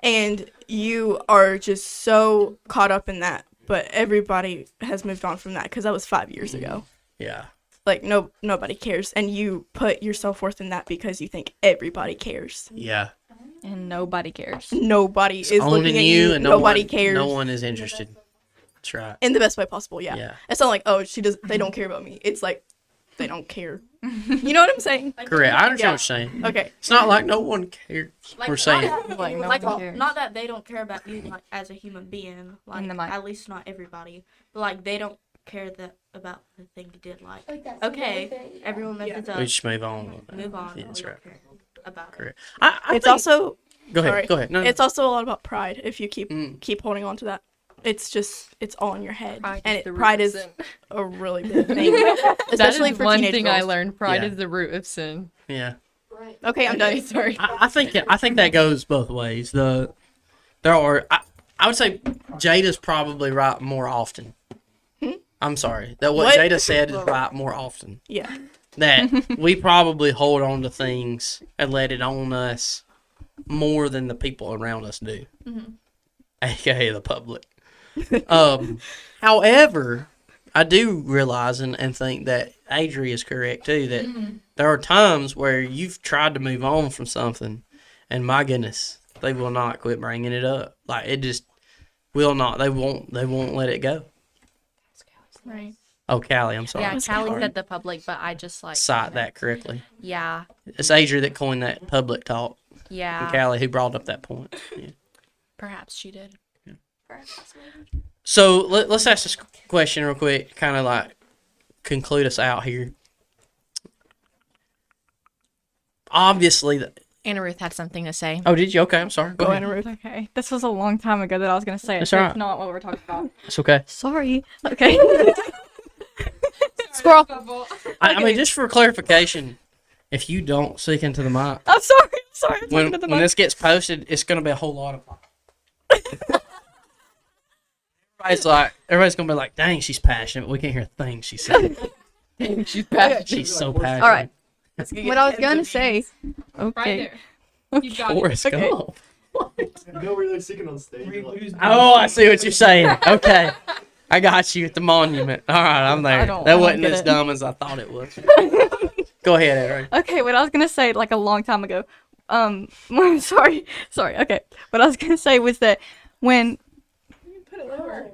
and you are just so caught up in that. But everybody has moved on from that because that was 5 years ago. Yeah. Like nobody cares, and you put your self-worth in that because you think everybody cares. Yeah. And nobody cares. Nobody is Owning looking at you. and Nobody one, cares. No one is interested. That's right. In the best way possible. Yeah. Yeah. It's not like, oh, they don't care about me. It's like they don't care. You know what I'm saying? Correct. I understand Yeah. what you're saying. Okay. It's not like no one cares. We're saying. Like, no Like, one cares. not that they don't care about you like as a human being, like In the mic. at least not everybody, but like they don't care about the thing you did. Like, okay, everyone messes We up, just move on. move on. Yeah, that's we right. don't care about it. Correct. I It's think- also Go ahead. sorry. Go ahead. No, no. It's also a lot about pride. If you Mm. keep holding on to that, it's all in your head, Pride and is the root pride of is sin. a really big thing, especially for teenage girls. learned. Pride Yeah. is the root of sin. Yeah. Okay, I'm done. Sorry. I think that goes both ways. There are. I would say Jada's probably right more often. I'm sorry. That what What? Jada said is right more often. Yeah. That we probably hold on to things and let it own us more than the people around us do, aka the public. However, I do realize and think that Adri is correct too. That there are times where you've tried to move on from something, and my goodness, they will not quit bringing it up. Like it just will not. They won't let it go. Right. Oh, Callie, I'm sorry. Yeah, Callie said the public, but I just like Cite that correctly. Yeah, It's Adri that coined that public talk. yeah. And Callie who brought up that point. Yeah. Perhaps she did. So let's ask this question real quick, kind of like conclude us out here. Obviously, Anna Ruth had something to say. oh, did you? Okay, I'm sorry. Go Go ahead. Anna Ruth. Okay, this was a long time ago that I was gonna say it. That's So all it's right. not what we're talking about. It's okay. Sorry. Okay. Squirrel. I mean, just for clarification, if you don't speak into the mic, I'm sorry. I'm sorry. I'm when talking to the when mic. this gets posted, it's going to be a whole lot of. Everybody's gonna be like, "Dang, she's passionate." But we can't hear a thing she said. She's passionate. She's so passionate. All right. What I was gonna say. Okay. You've got it. Forrest Gump. You know we're like singing on stage. Like, Oh, I see what you're saying. Okay. I got you at the monument. All right, I'm there. I don't That wasn't get as it. dumb as I thought it was. Go ahead, Aaron. Okay, what I was gonna say like a long time ago. Sorry. Okay. What I was gonna say was that when. Put it lower.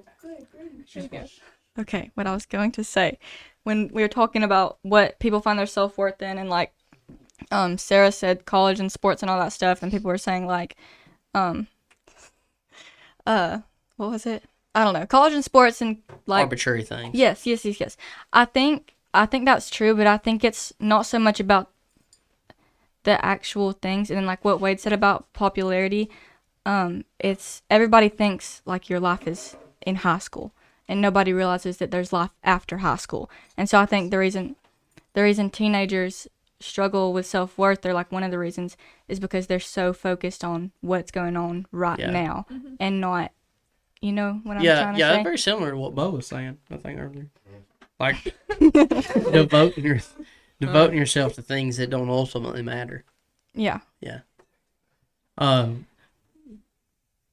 Okay, what I was going to say when we were talking about what people find their self-worth in, and like Sarah said college and sports and all that stuff, and people were saying like what was it? I don't know. College and sports and like Arbitrary things. yes. I think that's true, but I think it's not so much about the actual things, and then like what Wade said about popularity. It's everybody thinks like your life is in high school, and nobody realizes that there's life after high school. And so I think the reason teenagers struggle with self-worth, they're like one of the reasons is because they're so focused on what's going on right Yeah. now and not, you know what I'm Yeah, trying to yeah, say? very similar to what Bo was saying, I think, earlier. Like, devoting yourself to things that don't ultimately matter. Yeah. Yeah.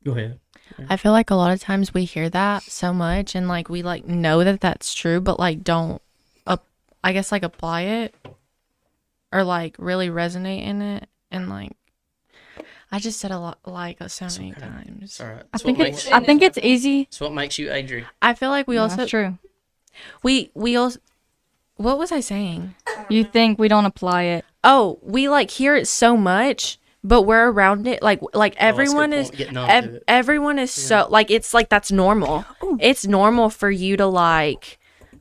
Go ahead. I feel like a lot of times we hear that so much and like we like know that that's true, but like don't, I guess like apply it or like really resonate in it. And like, I just said a lot like so many times. All right. I think it's easy. It's what makes you Adri. I feel like we Yeah, also that's true. we also. What was I saying? You think we don't apply it? Oh, we like hear it so much, but we're around it. Like everyone is everyone is so like it's like that's normal. It's normal for you to like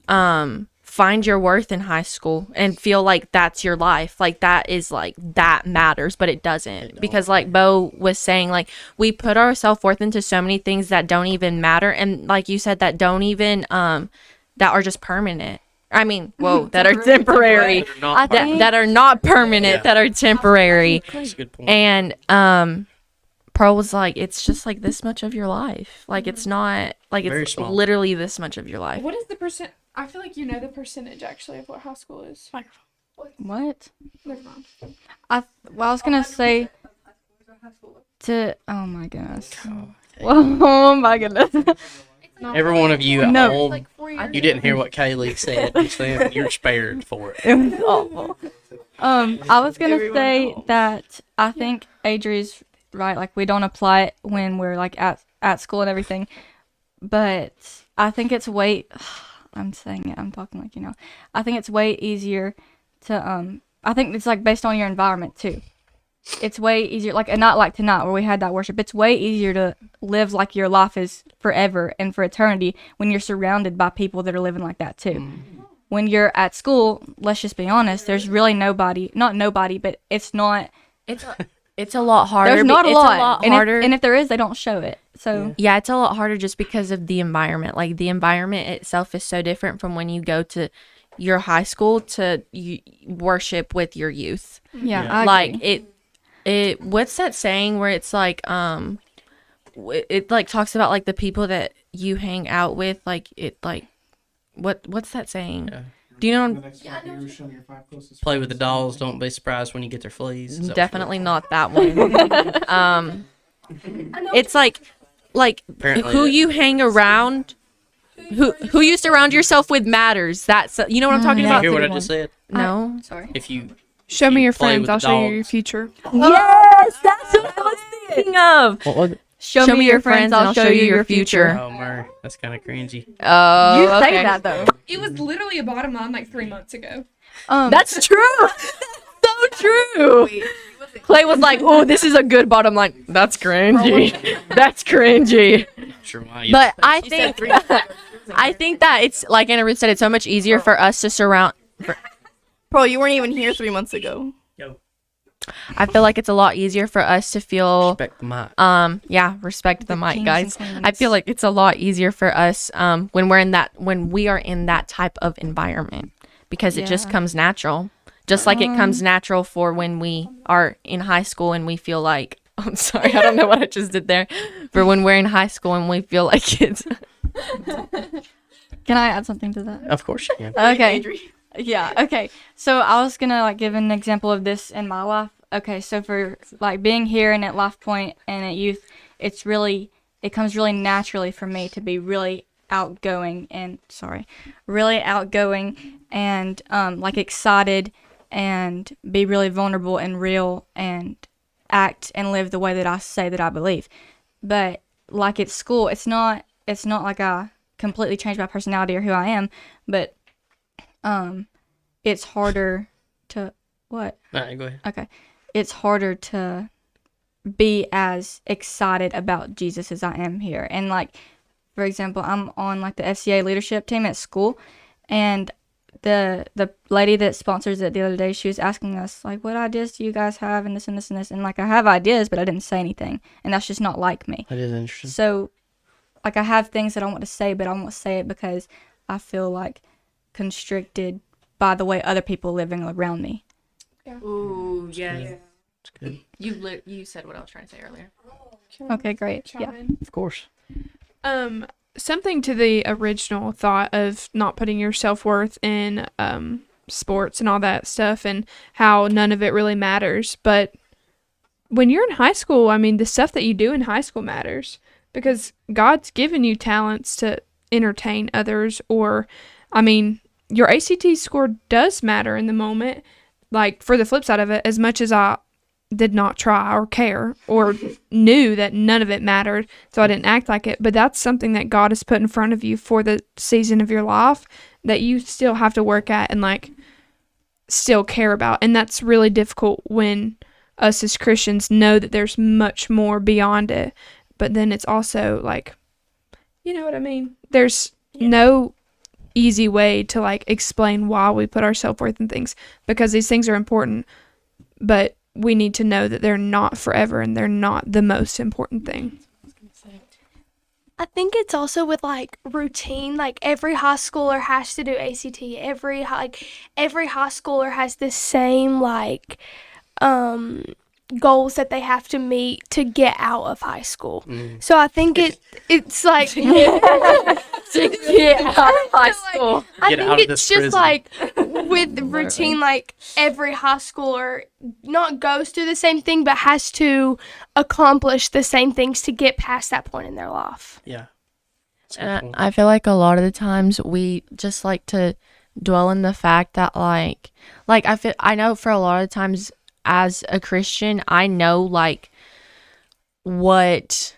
find your worth in high school and feel like that's your life. Like that is like that matters, but it doesn't. Because like Bo was saying, like we put our self-worth into so many things that don't even matter, and like you said, that don't even that are just permanent. I mean, that are temporary, that are not permanent, that are temporary. That's a good point. And Pearl was like, it's just like this much of your life. Like it's not like it's literally this much of your life. What is the percent? I feel like you know the percentage actually of what high school is. What? Never mind. I was gonna say oh my goodness. Oh my goodness. Every one of you at No. home, you didn't hear what Kaylee said. You're spared for it. It was awful. I was gonna say that I think Adri's right. Like we don't apply it when we're like at school and everything, but I think it's I'm saying it. I'm talking like I think it's way easier to I think it's like based on your environment too. It's way easier, like, and not like tonight where we had that worship. It's way easier to live like your life is forever and for eternity when you're surrounded by people that are living like that too. When you're at school, let's just be honest, there's really not nobody, but it's not. It's a lot harder. There's not a lot. Harder. And if there is, they don't show it. So yeah, it's a lot harder just because of the environment. Like the environment itself is so different from when you go to your high school to worship with your youth. Yeah. I like agree. it what's that saying where it's like it like talks about like the people that you hang out with, like it like what's that saying? Yeah. Do you know? Play with the dolls. Don't be surprised when you get their fleas. Definitely not that one. It's like apparently who you hang around, who you surround yourself with matters. That's you know what I'm talking about. Hear what I just said? No. Sorry. If you Show me your play friends, with I'll the show you dogs. your future. Yes, that's what I was thinking of. What was it? Show me your friends, I'll show you your future. Oh, Murray, that's kind of cringy. Oh, You say that though. It was literally a bottom line like 3 months ago. That's true. So true. Clay was like, "Oh, this is a good bottom line." That's cringy. That's cringy. Sure, why? But I think that it's like Anna Ruth said, it's so much easier for us to surround. Bro, you weren't even here 3 months ago. I feel like it's a lot easier for us to feel Respect the mic. respect the mic, kings guys. and queens. I feel like it's a lot easier for us when we are in that type of environment because it just comes natural. Just like it comes natural for when we are in high school and we feel like I'm sorry, I don't know what I just did there. For when we're in high school and we feel like it's Can I add something to that? Of course you can. Okay. Yeah, okay. So I was gonna like give an example of this in my life. Okay, so for like being here and at Lifepoint and at youth, it comes really naturally for me to be really outgoing and like excited and be really vulnerable and real and act and live the way that I say that I believe. But like at school, it's not like I completely changed my personality or who I am, but it's harder to what? All right, go ahead. Okay. It's harder to be as excited about Jesus as I am here. And like, for example, I'm on like the FCA leadership team at school, and the lady that sponsors it the other day, she was asking us like, what ideas do you guys have and this and this and this, and like I have ideas, but I didn't say anything, and that's just not like me. That is interesting. So like I have things that I want to say, but I won't say it because I feel like constricted by the way other people living around me. Ooh, yes. That's good. You said what I was trying to say earlier. Okay, great. Chime Yeah. in. Of course. Something to the original thought of not putting your self-worth in sports and all that stuff and how none of it really matters. But when you're in high school, I mean, the stuff that you do in high school matters because God's given you talents to entertain others. Or, I mean, your ACT score does matter in the moment. Like, for the flip side of it, as much as I did not try or care or knew that none of it mattered, so I didn't act like it, but that's something that God has put in front of you for the season of your life that you still have to work at and, like, still care about. And that's really difficult when us as Christians know that there's much more beyond it, but then it's also, like, you know what I mean? There's no easy way to, like, explain why we put our self-worth in things, because these things are important, but we need to know that they're not forever and they're not the most important thing. I think it's also with like routine. Like every high schooler has to do ACT. Every high schooler has the same like goals that they have to meet to get out of high school. So I think it's like to get out of high school. I think it's just like with routine, like every high schooler not goes through the same thing, but has to accomplish the same things to get past that point in their life. Yeah. And I feel like a lot of the times we just like to dwell in the fact that like I know for a lot of times as a Christian, I know like what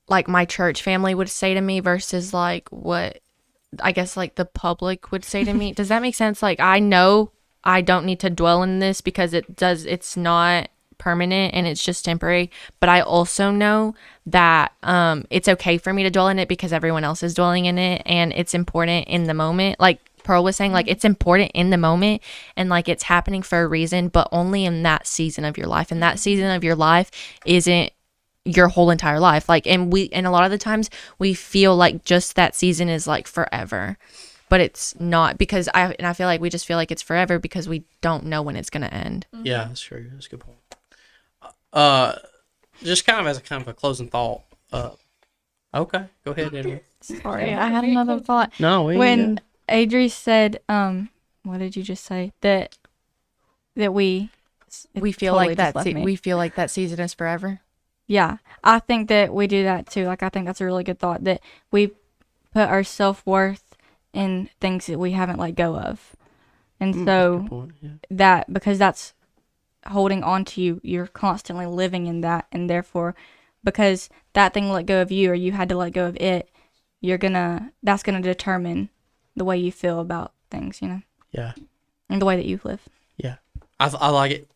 like my church family would say to me versus like what I guess like the public would say to me. Does that make sense? Like I know I don't need to dwell in this because it's not permanent and it's just temporary, but I also know that it's okay for me to dwell in it because everyone else is dwelling in it and it's important in the moment. Like Pearl was saying, like it's important in the moment and like it's happening for a reason, but only in that season of your life. And that season of your life isn't your whole entire life. Like and a lot of the times we feel like just that season is like forever, but it's not, because I feel like we just feel like it's forever because we don't know when it's gonna end. Yeah, that's true. That's a good point. Just kind of as a closing thought. Okay, go ahead, Edwin. Sorry, I had another thought. No, when Adri said, what did you just say? That we feel totally like we feel like that season is forever. Yeah, I think that we do that too. Like I think that's a really good thought, that we put our self-worth in things that we haven't let go of, and so that, because that's holding on to you, you're constantly living in that, and therefore because that thing let go of you or you had to let go of it, that's gonna determine the way you feel about things, you know. Yeah. And the way that you live. Yeah, I like it.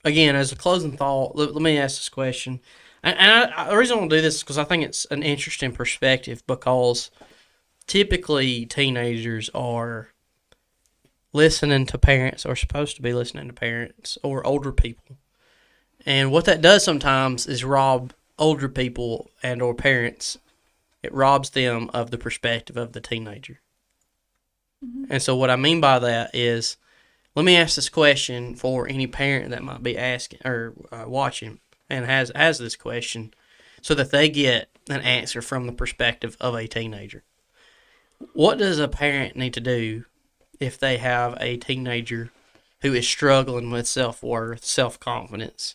Again, as a closing thought, let me ask this question, and the reason I want to do this is because I think it's an interesting perspective, because typically teenagers are listening to parents, or supposed to be listening to parents or older people. And what that does sometimes is rob older people and or parents. It robs them of the perspective of the teenager. Mm-hmm. And so what I mean by that is, let me ask this question for any parent that might be asking or watching and has this question, so that they get an answer from the perspective of a teenager. What does a parent need to do if they have a teenager who is struggling with self-worth, self-confidence,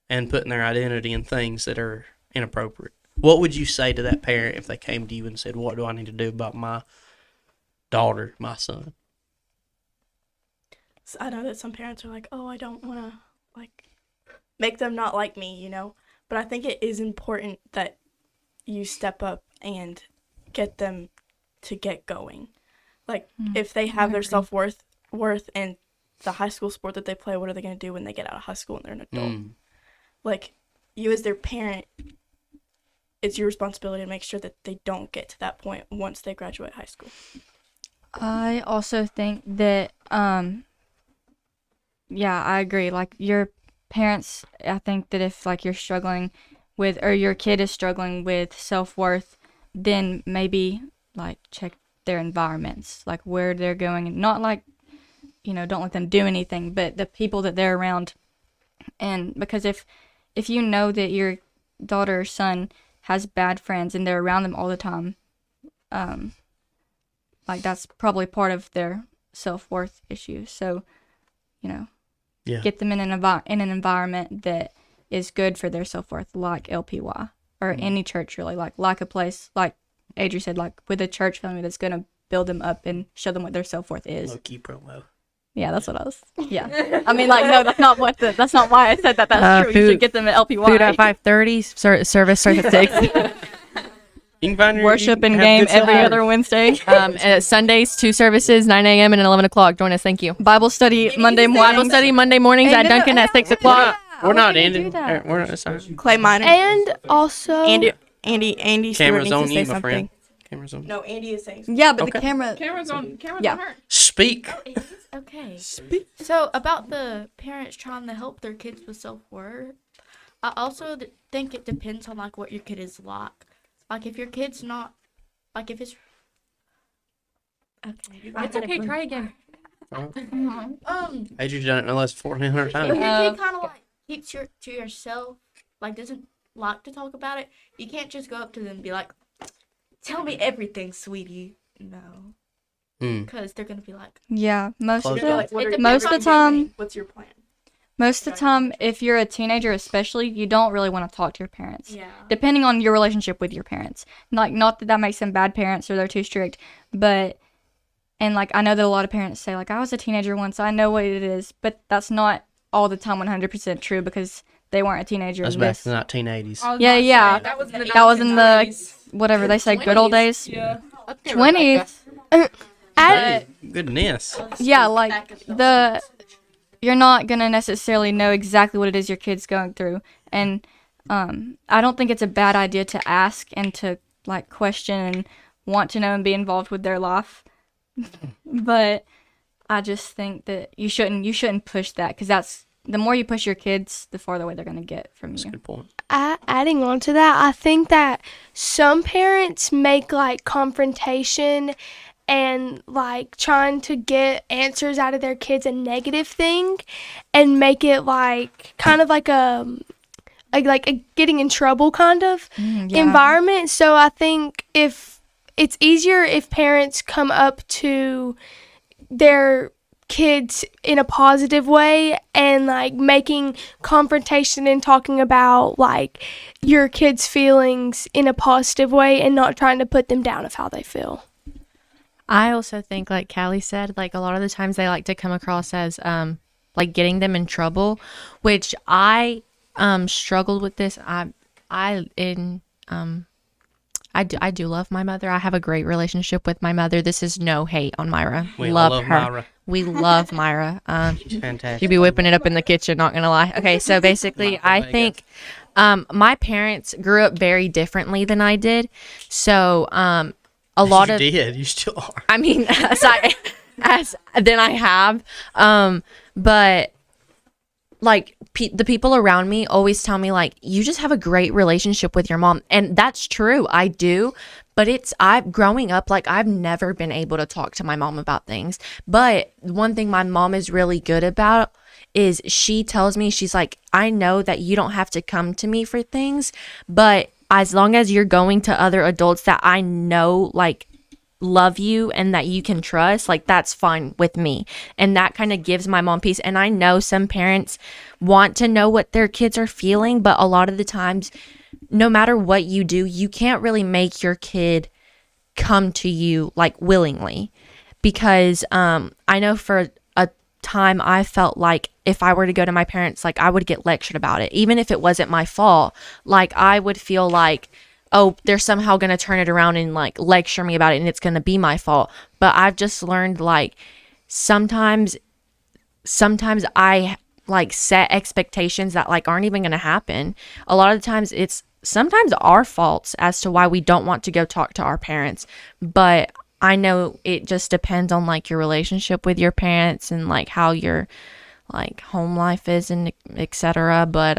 and putting their identity in things that are inappropriate? What would you say to that parent if they came to you and said, what do I need to do about my daughter, my son? So I know that some parents are like, oh, I don't want to like make them not like me, you know, but I think it is important that you step up and get them to get going. Like, if they have their self-worth in the high school sport that they play, what are they going to do when they get out of high school and they're an adult? Like, you as their parent, it's your responsibility to make sure that they don't get to that point once they graduate high school. I also think that, yeah, I agree. Like, your parents, I think that if, like, you're struggling with, or your kid is struggling with self-worth, then maybe, like, check their environments, like where they're going, and not like, you know, don't let them do anything, but the people that they're around. And because if you know that your daughter or son has bad friends and they're around them all the time, like that's probably part of their self-worth issues. So, you know, Yeah. get them in an environment that is good for their self-worth, like LPY or any church really, like a place, like Adri said, like with a church family that's going to build them up and show them what their self-worth is. Low-key promo. Yeah, that's what I was. Yeah, I mean, like, no, that's not why I said that. That's true. You should get them at LPY. Food at 5:30. Service starts at 6. You can find Worship and game every other Wednesday. And Sundays, 2 services, 9 a.m. and 11 o'clock. Join us. Thank you. Bible study Monday mornings at Duncan at 6 o'clock. We're not ending. We're not sorry. Clay Minor. And also, Andy Stewart Camera's needs on to say you, my something. friend. Camera's on. No, Andy is saying something. Yeah, but Okay. the camera. Camera's on her. Speak. Okay. So about the parents trying to help their kids with self-worth, I also think it depends on like what your kid is like. Like if your kid's not, like if it's. Okay. It's okay. Try again. Adrian's done it no less than 1,400 If times. your kid kind of like keeps to yourself, like doesn't like to talk about it, you can't just go up to them and be like, "Tell me everything, sweetie." No, because they're gonna be like, Yeah, most of Close enough. the time. What's your plan? Most of the time, if you're a teenager especially, you don't really want to talk to your parents. Yeah. Depending on your relationship with your parents. Like, not that makes them bad parents or they're too strict, but, and like, I know that a lot of parents say, like, I was a teenager once, I know what it is, but that's not all the time 100% true because they weren't a teenager. That's in back this. in the 1980s. Yeah. That was in the That was in the, 1990s. whatever they say, good old days. Yeah. 20s. Goodness. Yeah, like, you're not gonna necessarily know exactly what it is your kid's going through, and I don't think it's a bad idea to ask and to like question and want to know and be involved with their life. But I just think that you shouldn't push that, because that's the more you push your kids, the farther away they're gonna get from That's a you. good point. adding on to that, I think that some parents make like confrontation and like trying to get answers out of their kids a negative thing, and make it like kind of like a getting in trouble kind of environment. So I think if it's easier if parents come up to their kids in a positive way and like making confrontation and talking about like your kids' feelings in a positive way and not trying to put them down of how they feel. I also think, like Callie said, like a lot of the times they like to come across as like getting them in trouble, which I struggled with this. I do love my mother. I have a great relationship with my mother. This is no hate on Myra. We love love her. Myra. We love Myra. She's fantastic. She'd be whipping it up in the kitchen, not gonna lie. Okay, so basically, I think my parents grew up very differently than I did. So a lot you of did. You still are. I mean, as then I have, but like the people around me always tell me like, you just have a great relationship with your mom, and that's true. I do, but I've growing up, like I've never been able to talk to my mom about things. But one thing my mom is really good about is she tells me, she's like, I know that you don't have to come to me for things, but as long as you're going to other adults that I know like love you and that you can trust, like that's fine with me. And that kind of gives my mom peace. And I know some parents want to know what their kids are feeling, but a lot of the times, no matter what you do, you can't really make your kid come to you like willingly, because I know for a time I felt like if I were to go to my parents, like I would get lectured about it, even if it wasn't my fault. Like I would feel like, oh, they're somehow going to turn it around and like lecture me about it and it's going to be my fault. But I've just learned like sometimes I like set expectations that like aren't even going to happen. A lot of the times it's sometimes our faults as to why we don't want to go talk to our parents. But I know it just depends on like your relationship with your parents and like how your like home life is and etc. But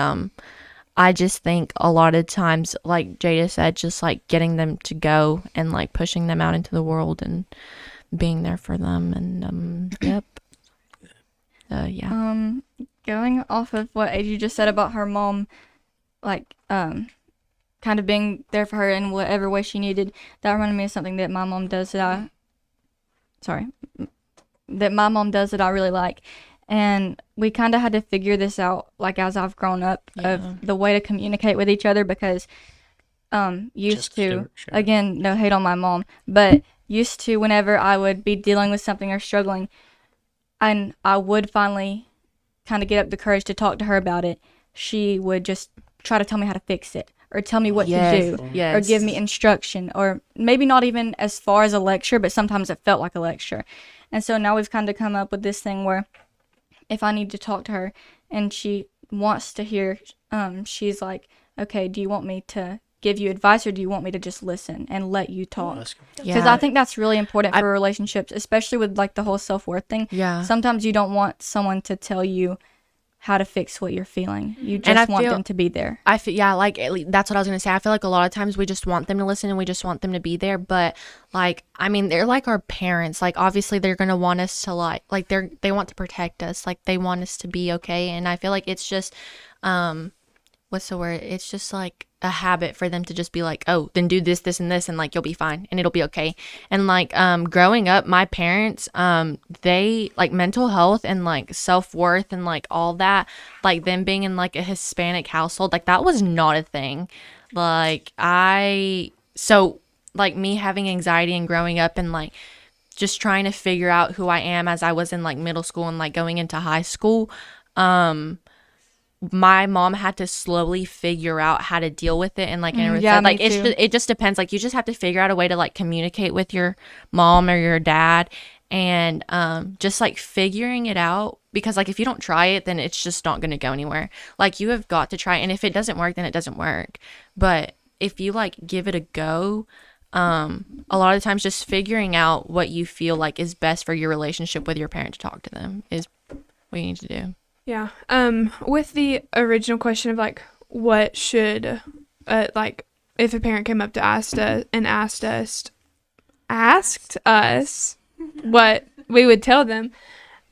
I just think a lot of times, like Jada said, just like getting them to go and like pushing them out into the world and being there for them. And yep. Yeah. Going off of what Adri just said about her mom, like kind of being there for her in whatever way she needed, that reminded me of something that my mom does that my mom does that I really like. And we kind of had to figure this out, like, as I've grown up, of the way to communicate with each other, because used to, again, no hate on my mom, but used to, whenever I would be dealing with something or struggling, and I would finally kind of get up the courage to talk to her about it, she would just try to tell me how to fix it, or tell me what to do, or give me instruction, or maybe not even as far as a lecture, but sometimes it felt like a lecture. And so now we've kind of come up with this thing where if I need to talk to her and she wants to hear, she's like, okay, do you want me to give you advice, or do you want me to just listen and let you talk? Because I think that's really important for relationships, especially with like the whole self-worth thing. Sometimes you don't want someone to tell you how to fix what you're feeling. You just want them to be there. I feel like that's what I was gonna say. I feel like a lot of times we just want them to listen and we just want them to be there. But like, I mean, they're like our parents. Like, obviously they're gonna want us to like they want to protect us. Like, they want us to be okay. And I feel like it's just what's the word? It's just like a habit for them to just be like, oh, then do this, this, and this, and like you'll be fine and it'll be okay. And like growing up, my parents, they like mental health and like self-worth and like all that, like them being in like a Hispanic household, like that was not a thing. Like so like me having anxiety and growing up and like just trying to figure out who I am as I was in like middle school and like going into high school, my mom had to slowly figure out how to deal with it. And like Anna said, like it just depends. Like, you just have to figure out a way to like communicate with your mom or your dad, and just like figuring it out, because like if you don't try it, then it's just not going to go anywhere. Like, you have got to try it, and if it doesn't work, then it doesn't work. But if you like give it a go, a lot of the times just figuring out what you feel like is best for your relationship with your parent to talk to them is what you need to do. Yeah. With the original question of like, what should, like, if a parent came up to asked us what we would tell them,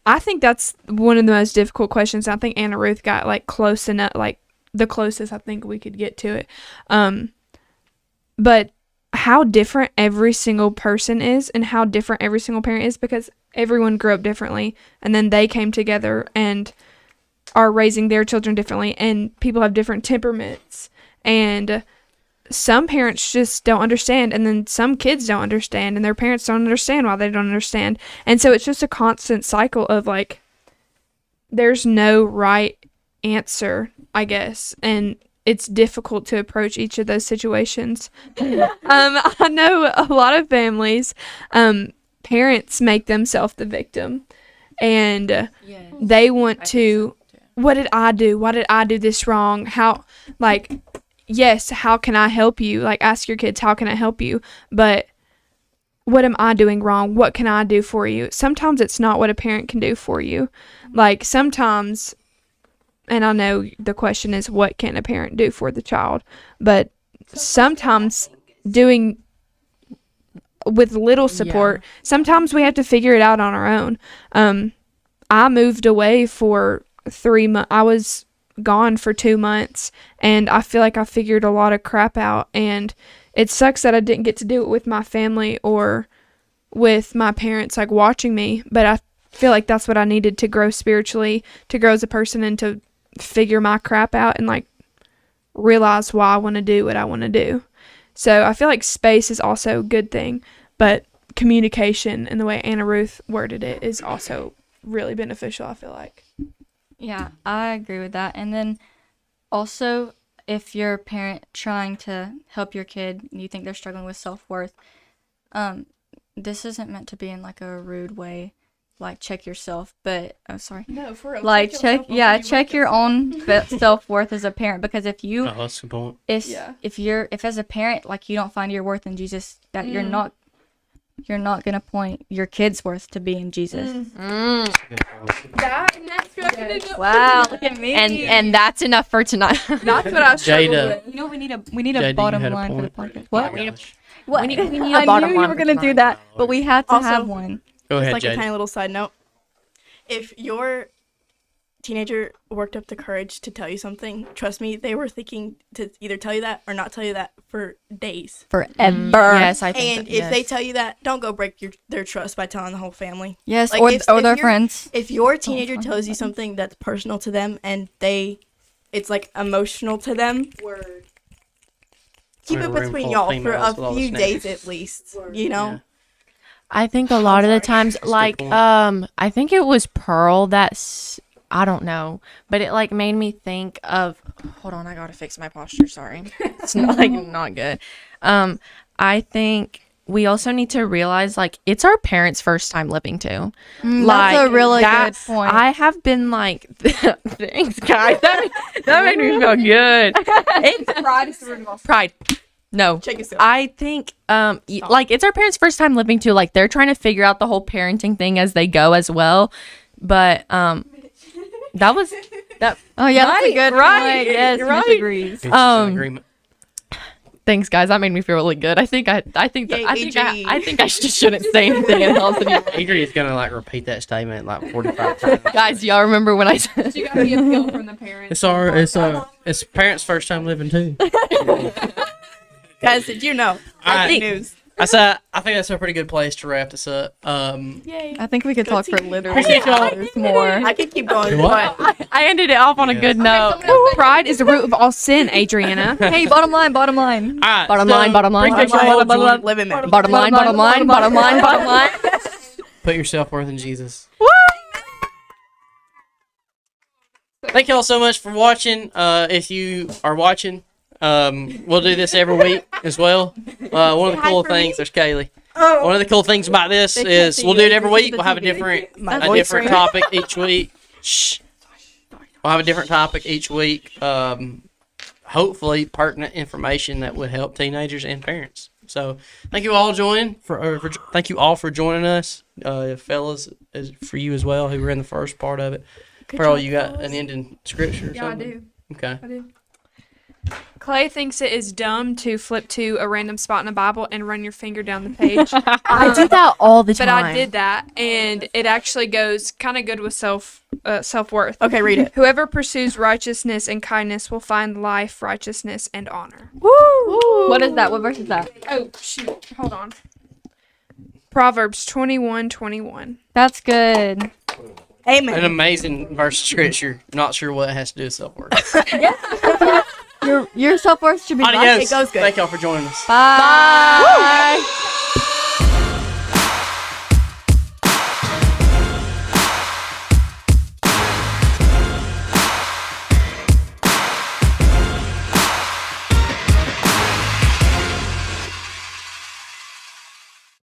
I think that's one of the most difficult questions. I think Anna Ruth got like close enough, like the closest I think we could get to it. But how different every single person is and how different every single parent is, because everyone grew up differently, and then they came together and are raising their children differently, and people have different temperaments, and some parents just don't understand, and then some kids don't understand, and their parents don't understand why they don't understand. And so it's just a constant cycle of like, there's no right answer, I guess, and it's difficult to approach each of those situations. I know a lot of families, parents make themselves the victim, and they want to, what did I do? Why did I do this wrong? How, like, yes, how can I help you? Like, ask your kids, how can I help you? But what am I doing wrong? What can I do for you? Sometimes it's not what a parent can do for you. Like, sometimes, and I know the question is, what can a parent do for the child? But sometimes doing with little support, sometimes we have to figure it out on our own. I moved away for 3 months. I was gone for 2 months, and I feel like I figured a lot of crap out, and it sucks that I didn't get to do it with my family or with my parents like watching me, but I feel like that's what I needed to grow spiritually, to grow as a person, and to figure my crap out and like realize why I want to do what I want to do. So I feel like space is also a good thing, but communication and the way Anna Ruth worded it is also really beneficial, I feel like. Yeah, I agree with that. And then also, if you're a parent trying to help your kid and you think they're struggling with self-worth, this isn't meant to be in like a rude way, like check yourself, but No, for real. Like check your own self-worth as a parent, because if you that's the point. If as a parent like you don't find your worth in Jesus, that you're not gonna point your kid's worth to be in Jesus. Wow, look at me. And that's enough for tonight. That's what I struggled with. You know, we need a bottom line for the podcast. What? We need a I bottom knew you line were for gonna do tonight. that, but we had to Also, have one. Go ahead, Just like Jade. a tiny little side note. If your teenager worked up the courage to tell you something, trust me, they were thinking to either tell you that or not tell you that for days. Forever. Yes, I think. And if they tell you that, don't go break their trust by telling the whole family. Yes, Like, or if their your- friends. If your teenager tells you something that's personal to them and it's like emotional to them, keep In a it room between full of y'all for females with all a the few snacks. days at least. You know. Yeah. I think a lot of the times, That's a good like, point. I think it was Pearl I don't know, but it like made me think of. Hold on, I gotta fix my posture. Sorry, it's not not good. I think we also need to realize like it's our parents' first time living too. That's a really good point. I have been like, thanks guys. That made me feel good. Pride. No, Check yourself. I think like it's our parents' first time living too. Like they're trying to figure out the whole parenting thing as they go as well. But that was that. Oh yeah, that's a good right, point. Yes, right. Miss agrees. It's an agreement. Thanks, guys. That made me feel really good. I think Yay, Adrian. I think I just shouldn't say anything else anymore. Adrian's gonna like repeat that statement like 45 times. Guys, y'all remember when I said You got the appeal from the parents. It's parents' first time living too. Guys, did you know? I Breaking think- news. I think that's a pretty good place to wrap this up. Yay. I think we could talk for team. literally Appreciate y'all. hours more. I could keep going. What? But I ended it off on a good note. Pride is the root of all sin, Adriana. Hey, bottom line. All right, Bottom line. appreciate y'all joining- living man. Bottom line. Put your self-worth in Jesus. Thank y'all so much for watching. If you are watching, we'll do this every week as well. One of the cool things, there's Kaylee. One of the cool things about this is we'll do it every week. We'll have a different topic each week. Shh. We'll have a different topic each week. Hopefully pertinent information that would help teenagers and parents. So thank you all thank you all for joining us, fellas, for you as well who were in the first part of it. Pearl, you got an ending scripture or something? I do. Okay. I do. Clay thinks it is dumb to flip to a random spot in the Bible and run your finger down the page. I do that all the time. But I did that, and it actually goes kind of good with self-worth. Okay, read it. Whoever pursues righteousness and kindness will find life, righteousness, and honor. Woo! What is that? What verse is that? Oh, shoot. Hold on. Proverbs 21:21. That's good. Amen. An amazing verse of scripture. Not sure what it has to do with self-worth. Your self-worth should be Adios. It goes good. Thank y'all for joining us. Bye.